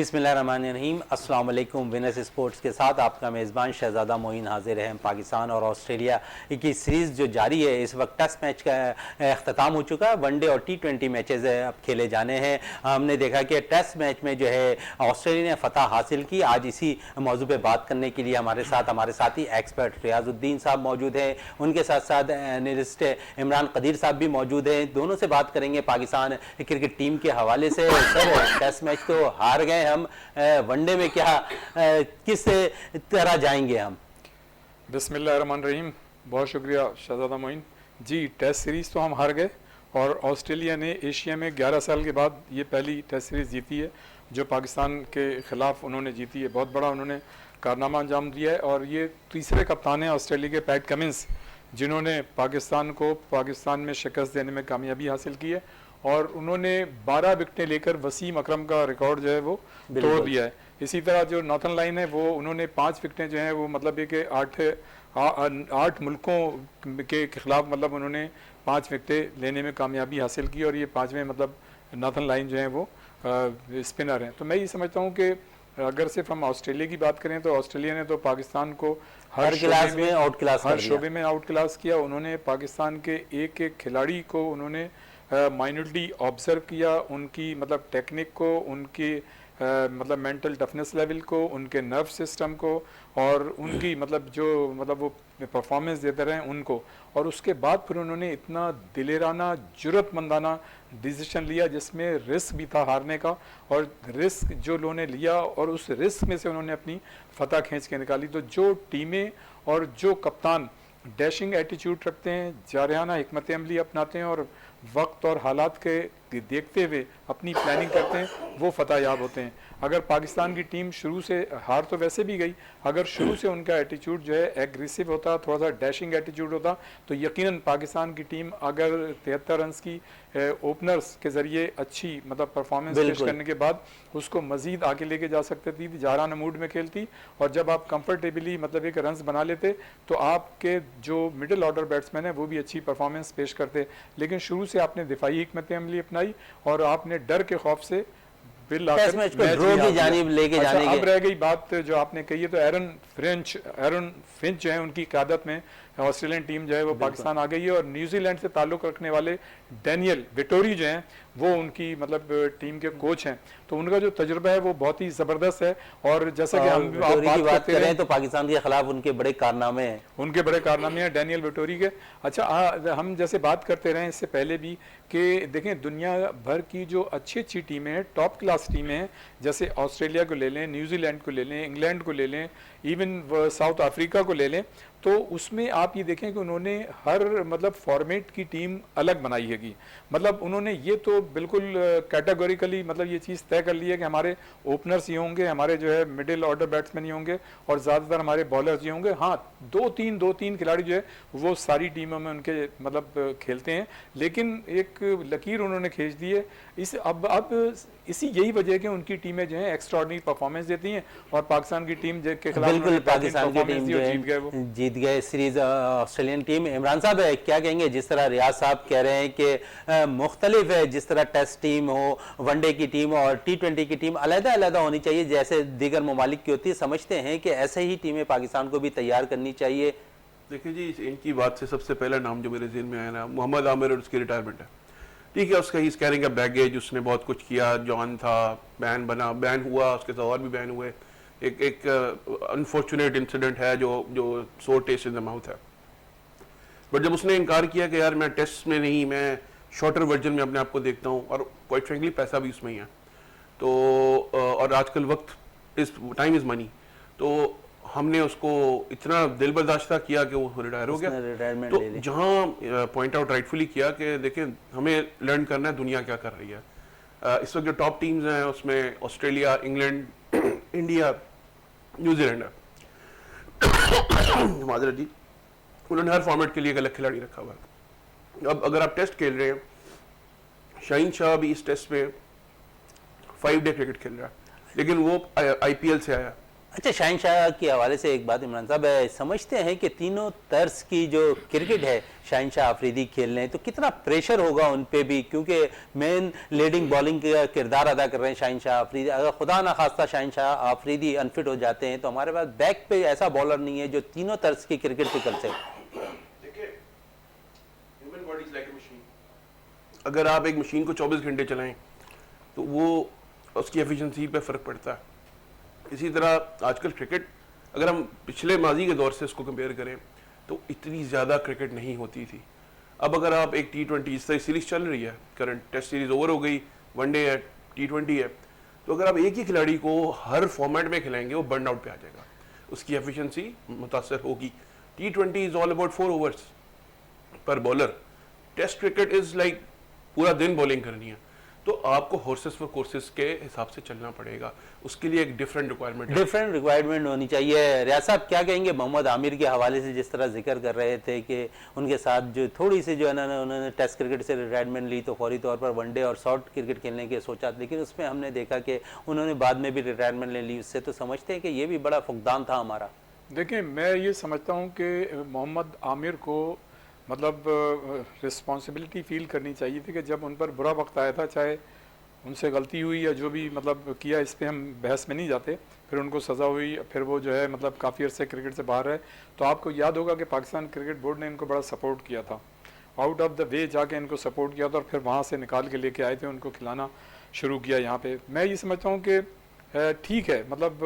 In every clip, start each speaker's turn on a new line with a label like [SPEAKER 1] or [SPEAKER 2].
[SPEAKER 1] बिस्मिल्लाहिर्रहमानिर्रहीम। अस्सलाम वालेकुम। विनर्स स्पोर्ट्स के साथ आपका मेज़बान शहज़ादा मोइन हाजिर है। पाकिस्तान और ऑस्ट्रेलिया की सीरीज़ जो जारी है, इस वक्त टेस्ट मैच का अख्ताम हो चुका है। वनडे और T20 मैचेस अब खेले जाने हैं। हमने देखा कि टेस्ट मैच में जो है ऑस्ट्रेलिया ने फ़तह हासिल की। आज इसी मौजू पर बात करने के लिए हमारे साथी एक्सपर्ट रियाजुद्दीन साहब मौजूद हैं, उनके साथ साथ एनालिस्ट इमरान कदीर साहब भी मौजूद हैं। दोनों से बात करेंगे पाकिस्तान क्रिकेट टीम के हवाले से। सर, टेस्ट मैच तो हार गए हम, वनडे में क्या किस तरह जाएंगे हम?
[SPEAKER 2] बिस्मिल्लाहिर्रहमानिर्रहीम। बहुत शुक्रिया शहज़ादा मोइन जी। टेस्ट सीरीज़ तो हम हार गए और ऑस्ट्रेलिया ने एशिया में 11 साल के बाद ये पहली टेस्ट सीरीज़ जीती है जो पाकिस्तान के ख़िलाफ़ उन्होंने जीती है। बहुत बड़ा उन्होंने कारनामा अंजाम दिया है और ये तीसरे कप्तान हैं ऑस्ट्रेलिया के, पैट कमिंस, जिन्होंने पाकिस्तान में शिकस्त देने में कामयाबी हासिल की है और उन्होंने 12 विकेटें लेकर वसीम अकरम का रिकॉर्ड जो है वो तोड़ दिया है। इसी तरह जो नॉर्थन लाइन है वो उन्होंने 5 विकेटें जो हैं वो मतलब ये कि 8 मुल्कों के खिलाफ मतलब उन्होंने 5 विकेटें लेने में कामयाबी हासिल की और ये 5वें मतलब नॉर्थन लाइन जो है वो स्पिनर हैं। तो मैं ये समझता हूँ कि अगर सिर्फ हम ऑस्ट्रेलिया की बात करें तो ऑस्ट्रेलिया ने तो पाकिस्तान को हर शोबे में आउट क्लास किया। उन्होंने पाकिस्तान के एक एक खिलाड़ी को उन्होंने माइन्यूटली ऑब्जर्व किया, उनकी मतलब टेक्निक को, उनकी मतलब मेंटल टफनेस लेवल को, उनके नर्व सिस्टम को और उनकी मतलब जो मतलब वो परफॉर्मेंस देते रहे उनको, और उसके बाद फिर उन्होंने इतना दिलेराना जुर्रतमंदाना डिसीजन लिया जिसमें रिस्क भी था हारने का, और रिस्क जो उन्होंने लिया और उस रिस्क में से उन्होंने अपनी फतह खींच के निकाली। तो जो टीमें और जो कप्तान डैशिंग एटीट्यूड रखते हैं, जारहाना हिकमत अमली अपनाते हैं और वक्त और हालात के देखते हुए अपनी प्लानिंग करते हैं, वो फतह याब होते हैं। अगर पाकिस्तान की टीम शुरू से, हार तो वैसे भी गई, अगर शुरू से उनका एटीट्यूड जो है एग्रेसिव होता, थोड़ा सा डैशिंग एटीट्यूड होता, तो यकीनन पाकिस्तान की टीम अगर 73 रन की ओपनर्स के ज़रिए अच्छी मतलब परफॉर्मेंस पेश करने के बाद उसको मज़ीद आगे लेके जा सकती थी, जाराना मूड में खेलती, और जब आप कंफर्टेबली मतलब एक रन्स बना लेते तो आपके जो मिडिल ऑर्डर बैट्समैन है वो भी अच्छी परफॉर्मेंस पेश करते। लेकिन शुरू से आपने दिफाई हिकमत अमली अपनाई और आपने डर के खौफ से
[SPEAKER 1] टेस्ट मैच को ड्रॉ की जानिब लेके जाने
[SPEAKER 2] अब रह गई बात जो आपने कही है, तो एरन फिंच जो है उनकी क़यादत में ऑस्ट्रेलियन टीम जो है वो पाकिस्तान आ गई है और न्यूजीलैंड से ताल्लुक़ रखने वाले डैनियल विटोरी जो हैं वो उनकी मतलब टीम के कोच हैं। तो उनका जो तजुर्बा है वो बहुत ही ज़बरदस्त है। और जैसा कि हम
[SPEAKER 1] बात करें तो पाकिस्तान के खिलाफ उनके बड़े कारनामे
[SPEAKER 2] हैं, डैनियल विटोरी के। अच्छा, हम जैसे बात करते रहे इससे पहले भी कि देखें दुनिया भर की जो अच्छी अच्छी टीमें हैं, टॉप क्लास टीमें हैं, जैसे ऑस्ट्रेलिया को ले लें, न्यूजीलैंड को ले लें, इंग्लैंड को ले लें, इवन साउथ अफ्रीका को ले लें, तो उसमें आप ये देखें कि उन्होंने हर मतलब फॉर्मेट की टीम अलग बनाई हैगी। मतलब उन्होंने ये तो बिल्कुल कैटेगोरिकली मतलब ये चीज़ तय कर ली है कि हमारे ओपनर्स ये होंगे, हमारे जो है मिडिल ऑर्डर बैट्समैन ये होंगे और ज़्यादातर हमारे बॉलर्स ये होंगे। हाँ, दो तीन खिलाड़ी जो है वो सारी टीमों में उनके मतलब खेलते हैं, लेकिन एक लकीर उन्होंने खींच दी है। अब इसी यही वजह है कि उनकी टीमें जो है एक्स्ट्राऑर्डिनरी परफॉर्मेंस देती हैं और पाकिस्तान की टीम के खिलाफ
[SPEAKER 1] बिल्कुल पाकिस्तान की टीम जीत गए सीरीज ऑस्ट्रेलियन टीम। इमरान साहब क्या कहेंगे, जिस तरह रियाज साहब कह रहे हैं कि मुख्तलिफ है, जिस तरह टेस्ट टीम हो, वनडे की टीम और T20 की टीम अलग अलग होनी चाहिए जैसे दीगर ममालिक की होती है, समझते हैं कि ऐसे ही टीमें पाकिस्तान को भी तैयार करनी चाहिए?
[SPEAKER 3] देखिए जी, इनकी बात से सबसे पहला नाम जो मेरे ज़हन में आया ना, मोहम्मद आमिर और उसकी रिटायरमेंट है। ठीक है, उसका ही कैरिंग अ बैगेज, उसने बहुत कुछ किया, जॉन था, बैन हुआ, उसके साथ और भी बैन हुए। एक अनफॉर्चुनेट इंसिडेंट है जो सोर टेस्ट इन द माउथ है। बट जब उसने इनकार किया कि यार मैं टेस्ट में नहीं, मैं शॉर्टर वर्जन में अपने आप को देखता हूँ, और क्वाइट फ्रेंकली पैसा भी उसमें ही है, तो और आजकल वक्त टाइम इज़ मनी, तो हमने उसको इतना दिल बर्दाश्त किया कि वो रिटायर हो गया। तो जहाँ पॉइंट आउट राइटफुली किया कि देखें हमें लर्न करना है दुनिया क्या कर रही है। इस वक्त जो टॉप टीम्स हैं उसमें ऑस्ट्रेलिया, इंग्लैंड, इंडिया, न्यूजीलैंड है। माजरा जी, उन्होंने हर फॉर्मेट के लिए एक अलग खिलाड़ी रखा हुआ है। अब अगर आप टेस्ट खेल रहे हैं, शाहीन शाह भी इस टेस्ट में 5 डे क्रिकेट खेल रहा है, लेकिन वो IPL से आया,
[SPEAKER 1] अच्छा, शहनशाह के हवाले से एक बात इमरान साहब, समझते हैं कि तीनों तर्ज की जो क्रिकेट है शहनशाह आफरीदी खेल रहे हैं, तो कितना प्रेशर होगा उन पे भी, क्योंकि मेन लीडिंग बॉलिंग का किरदार अदा कर रहे हैं शहनशाह आफरीदी। अगर खुदा ना खास्ता शहनशाह आफरीदी अनफिट हो जाते हैं तो हमारे पास बैक पे ऐसा बॉलर नहीं है जो तीनों तर्ज की क्रिकेट पे कर सके।
[SPEAKER 3] अगर आप एक मशीन को 24 घंटे चलाएं तो वो उसकी एफिशिएंसी पे फ़र्क पड़ता है। इसी तरह आजकल क्रिकेट, अगर हम पिछले माजी के दौर से इसको कंपेयर करें तो इतनी ज़्यादा क्रिकेट नहीं होती थी। अब अगर आप एक T20, इस तरह सीरीज़ चल रही है, करंट टेस्ट सीरीज़ ओवर हो गई, वनडे है, T20 है, तो अगर आप एक ही खिलाड़ी को हर फॉर्मेट में खिलाएंगे वो बर्न आउट पे आ जाएगा, उसकी एफिशिएंसी मुतासर होगी। T20 is all about 4 overs per bowler. Test cricket is like पूरा दिन बॉलिंग करनी है, तो आपको हॉर्सेस फॉर कोर्सेस के हिसाब से चलना पड़ेगा। उसके लिए एक डिफरेंट रिक्वायरमेंट
[SPEAKER 1] होनी चाहिए। रियाज साहब क्या कहेंगे मोहम्मद आमिर के हवाले से, जिस तरह जिक्र कर रहे थे कि उनके साथ जो थोड़ी सी जो है ना उन्होंने टेस्ट क्रिकेट से रिटायरमेंट ली तो फौरी तौर पर वनडे और शॉर्ट क्रिकेट खेलने के सोचा, लेकिन उसमें हमने देखा कि उन्होंने बाद में भी रिटायरमेंट ले ली उससे, तो समझते हैं कि ये भी बड़ा फुकदान था हमारा।
[SPEAKER 2] देखिए, मैं ये समझता हूँ कि मोहम्मद आमिर को मतलब रिस्पॉन्सिबिलिटी फील करनी चाहिए थी कि जब उन पर बुरा वक्त आया था, चाहे उनसे गलती हुई या जो भी मतलब किया, इस पे हम बहस में नहीं जाते, फिर उनको सज़ा हुई, फिर वो जो है मतलब काफ़ी अर्से क्रिकेट से बाहर है, तो आपको याद होगा कि पाकिस्तान क्रिकेट बोर्ड ने इनको बड़ा सपोर्ट किया था, आउट ऑफ द वे जाके इनको सपोर्ट किया था और फिर वहाँ से निकाल के लेके आए थे, उनको खिलाना शुरू किया यहाँ पे। मैं ये समझता हूँ कि ठीक है, मतलब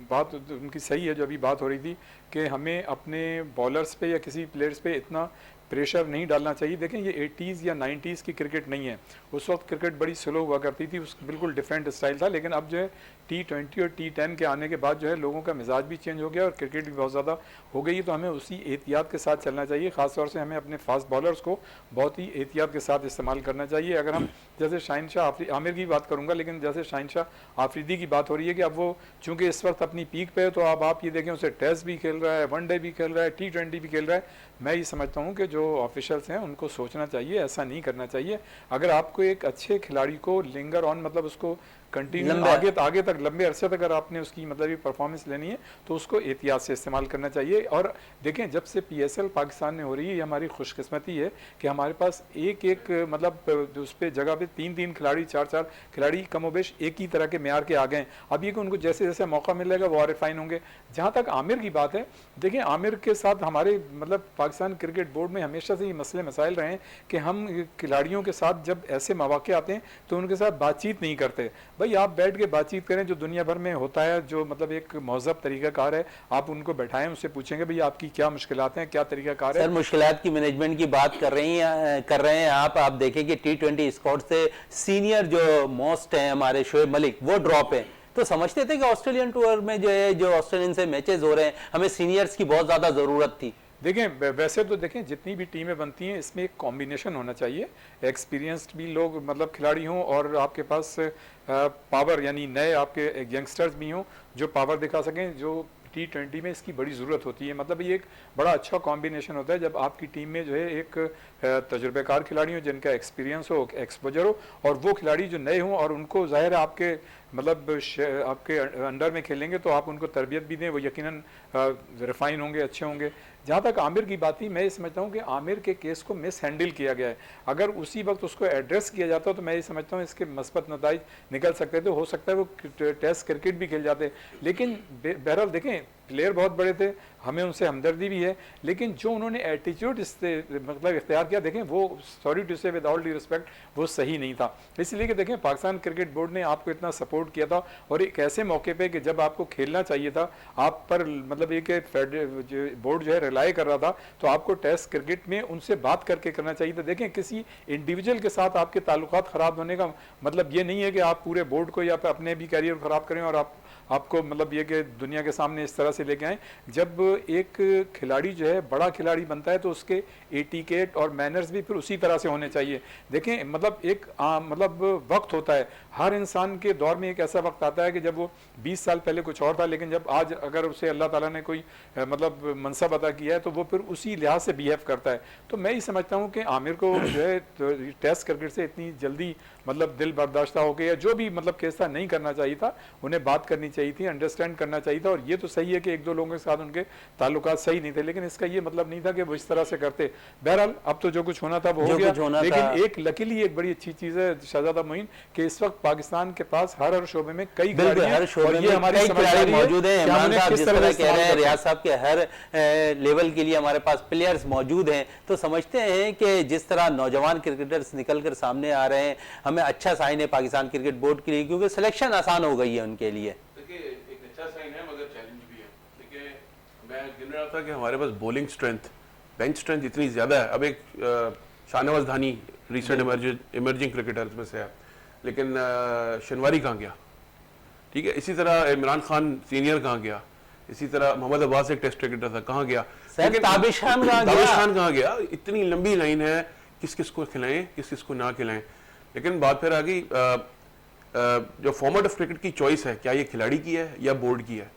[SPEAKER 2] बात उनकी सही है जो अभी बात हो रही थी कि हमें अपने बॉलर्स पे या किसी प्लेयर्स पे इतना प्रेशर नहीं डालना चाहिए। देखें, ये 80s या 90s की क्रिकेट नहीं है, उस वक्त क्रिकेट बड़ी स्लो हुआ करती थी, उस बिल्कुल डिफरेंट स्टाइल था, लेकिन अब जो है T20 और T10 के आने के बाद जो है लोगों का मिजाज भी चेंज हो गया और क्रिकेट भी बहुत ज़्यादा हो गई है, तो हमें उसी एहतियात के साथ चलना चाहिए। ख़ास तौर से हमें अपने फास्ट बॉलर्स को बहुत ही एहतियात के साथ इस्तेमाल करना चाहिए। अगर हम जैसे शहनशाह आमिर की बात करूँगा, लेकिन जैसे शहनशाह आफरीदी की बात हो रही है कि अब वो चूँकि इस वक्त अपनी पीक पे है, तो अब आप ये देखें उसे टेस्ट भी खेल रहा है, वनडे भी खेल रहा है, T20 भी खेल रहा है। मैं ये समझता हूँ कि जो ऑफिशियल्स हैं उनको सोचना चाहिए, ऐसा नहीं करना चाहिए। अगर आपको एक अच्छे खिलाड़ी को लिंगर ऑन, मतलब उसको कंटिन्यू आगे तक लंबे अरसे तक अगर आपने उसकी मतलब ये परफॉर्मेंस लेनी है तो उसको एहतियात से इस्तेमाल करना चाहिए। और देखें, जब से PSL पाकिस्तान में हो रही है, ये हमारी खुशकिस्मती है कि हमारे पास एक मतलब उस पर जगह पे 3 खिलाड़ी, 4 खिलाड़ी कमोबेश एक ही तरह के मेयार के आ गए। अब ये कि उनको जैसे जैसे मौका मिलेगा वो और रिफाइन होंगे। जहाँ तक आमिर की बात है, देखें आमिर के साथ हमारे मतलब पाकिस्तान क्रिकेट बोर्ड में हमेशा से ये मसले मसाइल रहे हैं कि हम खिलाड़ियों के साथ जब ऐसे मौके आते हैं तो उनके साथ बातचीत नहीं करते। भाई आप बैठ के बातचीत करें, जो दुनिया भर में होता है, जो मतलब एक महज़ब तरीक़ाकार है, आप उनको बैठाएं, उनसे पूछेंगे भाई आपकी क्या मुश्किलात हैं, क्या तरीक़ाकार है।
[SPEAKER 1] सर, मुश्किलात की मैनेजमेंट की बात कर रहे हैं आप देखें कि T20 स्क्वाड से सीनियर जो मोस्ट हैं हमारे शोएब मलिक, वो ड्रॉप है, तो समझते थे कि ऑस्ट्रेलियन टूर में जो है, जो ऑस्ट्रेलियन से मैचेस हो रहे हैं, हमें सीनियर्स की बहुत ज़्यादा ज़रूरत थी।
[SPEAKER 2] देखें, वैसे तो देखें जितनी भी टीमें बनती हैं इसमें एक कॉम्बिनेशन होना चाहिए, एक्सपीरियंस्ड भी लोग मतलब खिलाड़ी हों और आपके पास पावर यानी नए आपके यंगस्टर्स भी हों जो पावर दिखा सकें, जो T20 में इसकी बड़ी ज़रूरत होती है। मतलब ये एक बड़ा अच्छा कॉम्बिनेशन होता है जब आपकी टीम में जो है एक तजुर्बेकार खिलाड़ी हो जिनका एक्सपीरियंस हो, एक्सपोजर हो, और वो खिलाड़ी जो नए हों और उनको ज़ाहिर है आपके मतलब आपके अंडर में खेलेंगे तो आप उनको तरबियत भी दें, वो यकीनन रिफाइन होंगे, अच्छे होंगे। जहाँ तक आमिर की बात थी, मैं ये समझता हूँ कि आमिर के केस को मिस हैंडल किया गया है। अगर उसी वक्त उसको एड्रेस किया जाता तो मैं ये समझता हूँ इसके मस्बत नताइज निकल सकते थे, हो सकता है वो टेस्ट क्रिकेट भी खेल जाते। लेकिन बहरहाल देखें, प्लेयर बहुत बड़े थे, हमें उनसे हमदर्दी भी है, लेकिन जो उन्होंने एटीट्यूड मतलब इख्तियार किया, देखें वो सॉरी टू से विद ऑल ड्यू रिस्पेक्ट वो सही नहीं था। इसलिए कि देखें पाकिस्तान क्रिकेट बोर्ड ने आपको इतना सपोर्ट किया था और एक ऐसे मौके पे कि जब आपको खेलना चाहिए था, आप पर मतलब एक बोर्ड जो है रिलाई कर रहा था, तो आपको टेस्ट क्रिकेट में उनसे बात करके करना चाहिए था। देखें, किसी इंडिविजुअल के साथ आपके ताल्लुकात ख़राब होने का मतलब ये नहीं है कि आप पूरे बोर्ड को या अपने भी कैरियर ख़राब करें और आपको मतलब ये कि दुनिया के सामने इस तरह से लेके आए। जब एक खिलाड़ी जो है बड़ा खिलाड़ी बनता है तो उसके एटिकेट और मैनर्स भी फिर उसी तरह से होने चाहिए। देखें मतलब एक मतलब वक्त होता है, हर इंसान के दौर में एक ऐसा वक्त आता है कि जब वो 20 साल पहले कुछ और था, लेकिन जब आज अगर उसे अल्लाह ताला ने कोई मतलब मनसब अता किया है तो वो फिर उसी लिहाज से बिहेव करता है। तो मैं ही समझता हूँ कि आमिर को जो है तो टेस्ट क्रिकेट से इतनी जल्दी मतलब दिल बर्दाश्ता हो गया, जो भी मतलब केस था नहीं करना चाहिए था, उन्हें बात करनी चाहिए थी, अंडरस्टैंड करना चाहिए था। और ये तो सही है कि एक दो लोगों के साथ उनके ताल्लुकात सही नहीं थे, लेकिन इसका ये मतलब नहीं था कि वो इस तरह से करते। बहरहाल अब तो जो कुछ होना था वो हो गया, लेकिन एक लकीली एक बड़ी अच्छी चीज है शहजादा मोइन कि इस वक्त पाकिस्तान के पास हर शोबे में कई खिलाड़ी
[SPEAKER 1] मौजूद हैं। इमरान साहब जिस तरह कह रहे हैं, रियाज साहब के हर लेवल के लिए हमारे पास प्लेयर्स मौजूद हैं, तो समझते हैं कि जिस तरह नौजवान क्रिकेटर्स निकल कर सामने आ रहे हैं, हमें अच्छा साइन है पाकिस्तान क्रिकेट बोर्ड के लिए, क्योंकि सिलेक्शन आसान हो गई है उनके लिए।
[SPEAKER 3] देखिए एक अच्छा साइन है मगर चैलेंज भी है। देखिए मैं गिन रहा था कि हमारे पास बॉलिंग स्ट्रेंथ, बेंच स्ट्रेंथ इतनी ज़्यादा है। अब एक शाहनवाज धानी रिसेंट इमर्जिंग क्रिकेटर्स में से है, लेकिन शनवारी कहाँ गया, ठीक है। इसी तरह इमरान खान सीनियर कहाँ गया, इसी तरह मोहम्मद अब्बास एक टेस्ट क्रिकेटर था, कहाँ गया,
[SPEAKER 1] ताबिश खान
[SPEAKER 3] कहाँ गया। इतनी लंबी लाइन है, किस किस को खिलाएं किस किस को ना खिलाएं। लेकिन बात फिर आ गई जो फॉर्मेट ऑफ क्रिकेट की चॉइस है, क्या ये खिलाड़ी की है या बोर्ड की है,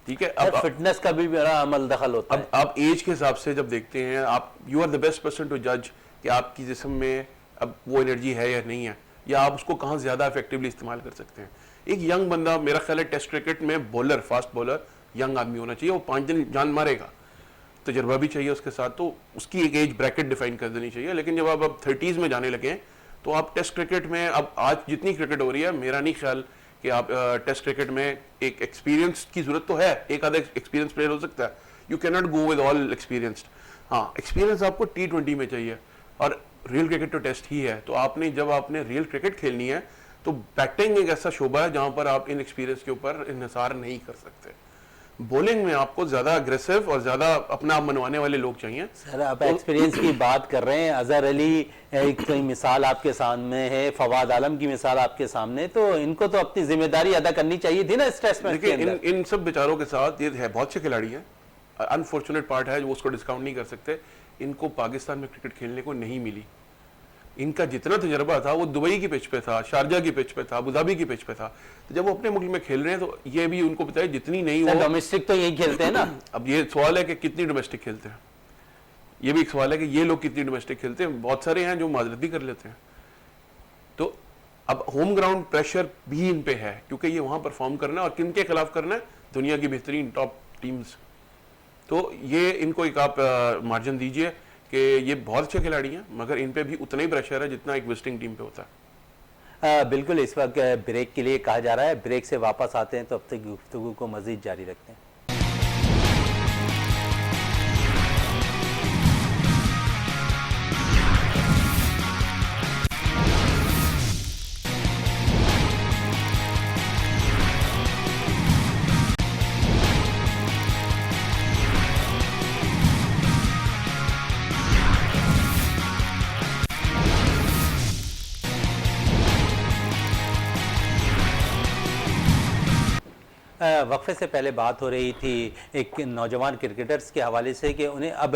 [SPEAKER 3] ठीक है।
[SPEAKER 1] अब फिटनेस का भी बड़ा अमल दखल होता है।
[SPEAKER 3] अब आप एज के हिसाब से जब देखते हैं, आप you are the best person to जज कि आपकी जिस्म में अब वो एनर्जी है या नहीं है, या आप उसको कहाँ ज़्यादा इफेक्टिवली इस्तेमाल कर सकते हैं। एक यंग बंदा, मेरा ख्याल है टेस्ट क्रिकेट में बॉलर, फास्ट बॉलर यंग आदमी होना चाहिए, वो 5 दिन जान मारेगा, तजर्बा भी चाहिए उसके साथ, तो उसकी एक एज ब्रैकेट डिफाइन कर देनी चाहिए। लेकिन जब आप अब 30s में जाने लगे तो आप टेस्ट क्रिकेट में, अब आज जितनी क्रिकेट हो रही है, मेरा नहीं ख्याल कि आप टेस्ट क्रिकेट में एक एक्सपीरियंस की जरूरत तो है, एक आधा एक्सपीरियंस प्लेयर हो सकता है, you can not go with all experienced. हाँ, एक्सपीरियंस आपको T20 में चाहिए, और रियल क्रिकेट तो टेस्ट ही है। तो आपने जब आपने रियल क्रिकेट खेलनी है तो बैटिंग एक ऐसा शोबा है जहां पर आप इन एक्सपीरियंस के ऊपर इन्हिसार नहीं कर सकते। बॉलिंग में आपको ज्यादा अग्रेसिव और ज्यादा अपना आप मनवाने वाले लोग चाहिए।
[SPEAKER 1] सर आप एक्सपीरियंस की बात कर रहे हैं, अजहर अली एक मिसाल आपके सामने है, फवाद आलम की मिसाल आपके सामने, तो इनको तो अपनी जिम्मेदारी अदा करनी चाहिए थी ना इस टेस्ट मैच के अंदर।
[SPEAKER 3] इन सब बेचारों के साथ ये है, बहुत से खिलाड़ी हैं, अनफॉर्चुनेट पार्ट है जो उसको डिस्काउंट नहीं कर सकते, इनको पाकिस्तान में क्रिकेट खेलने को नहीं मिली। इनका जितना तजर्बा था वो दुबई की पिच पे था, शारजा की पिच पे था, अबू धाबी की पिच पे था, तो जब वो अपने मुल्क में खेल रहे हैं तो ये भी उनको पता है जितनी नहीं वो
[SPEAKER 1] डोमेस्टिक तो यही खेलते हैं ना।
[SPEAKER 3] अब ये सवाल है कि कितनी डोमेस्टिक खेलते हैं, ये भी एक सवाल है कि ये लोग कितनी डोमेस्टिक खेलते हैं। बहुत सारे हैं जो माजरत भी कर लेते हैं। तो अब होम ग्राउंड प्रेशर भी इन पे है, क्योंकि ये वहां परफॉर्म करना है, और किन के खिलाफ करना है, दुनिया की बेहतरीन टॉप टीम्स। तो ये इनको एक आप मार्जिन दीजिए कि ये बहुत अच्छे खिलाड़ी हैं, मगर इन पे भी उतना ही प्रेशर है जितना एक विजिटिंग टीम पे होता है।
[SPEAKER 1] बिल्कुल। इस वक्त ब्रेक के लिए कहा जा रहा है, ब्रेक से वापस आते हैं तो अब तक गुफ्तगू को मजीद जारी रखते हैं। वक्फे से पहले बात हो रही थी एक नौजवान क्रिकेटर्स के हवाले से कि उन्हें अब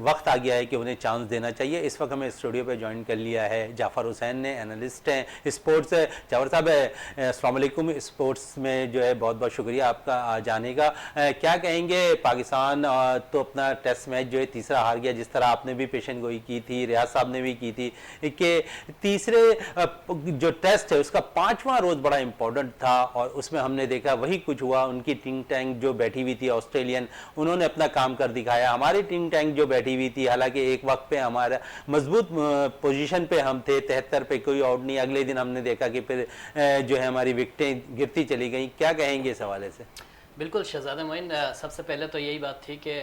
[SPEAKER 1] वक्त आ गया है कि उन्हें चांस देना चाहिए। इस वक्त हमें स्टूडियो पे ज्वाइन कर लिया है जाफ़र हुसैन ने, एनालिस्ट हैं स्पोर्ट्स। जाफ़र साहब अस्सलाम वालेकुम। स्पोर्ट्स में जो है बहुत बहुत शुक्रिया आपका आ जाने का। क्या कहेंगे, पाकिस्तान तो अपना टेस्ट मैच जो है तीसरा हार गया, जिस तरह आपने भी पेशन गोई की थी, रियाज साहब ने भी की थी, कि तीसरे जो टेस्ट है उसका 5वां रोज़ बड़ा इंपॉर्टेंट था, और उसमें हमने देखा वही कुछ हुआ। उनकी टिंग टैंक जो बैठी हुई थी ऑस्ट्रेलियन, उन्होंने अपना काम कर दिखाया। हमारी टिंग टैंक जो बैठी हुई थी, हालांकि एक वक्त पे हमारा मजबूत पोजीशन पे हम थे, 73 पे कोई आउट नहीं, अगले दिन हमने देखा कि फिर जो है हमारी विकेटें गिरती चली गई। क्या कहेंगे इस हवाले से?
[SPEAKER 4] बिल्कुल शहजादा मोइन, सबसे पहले तो यही बात थी कि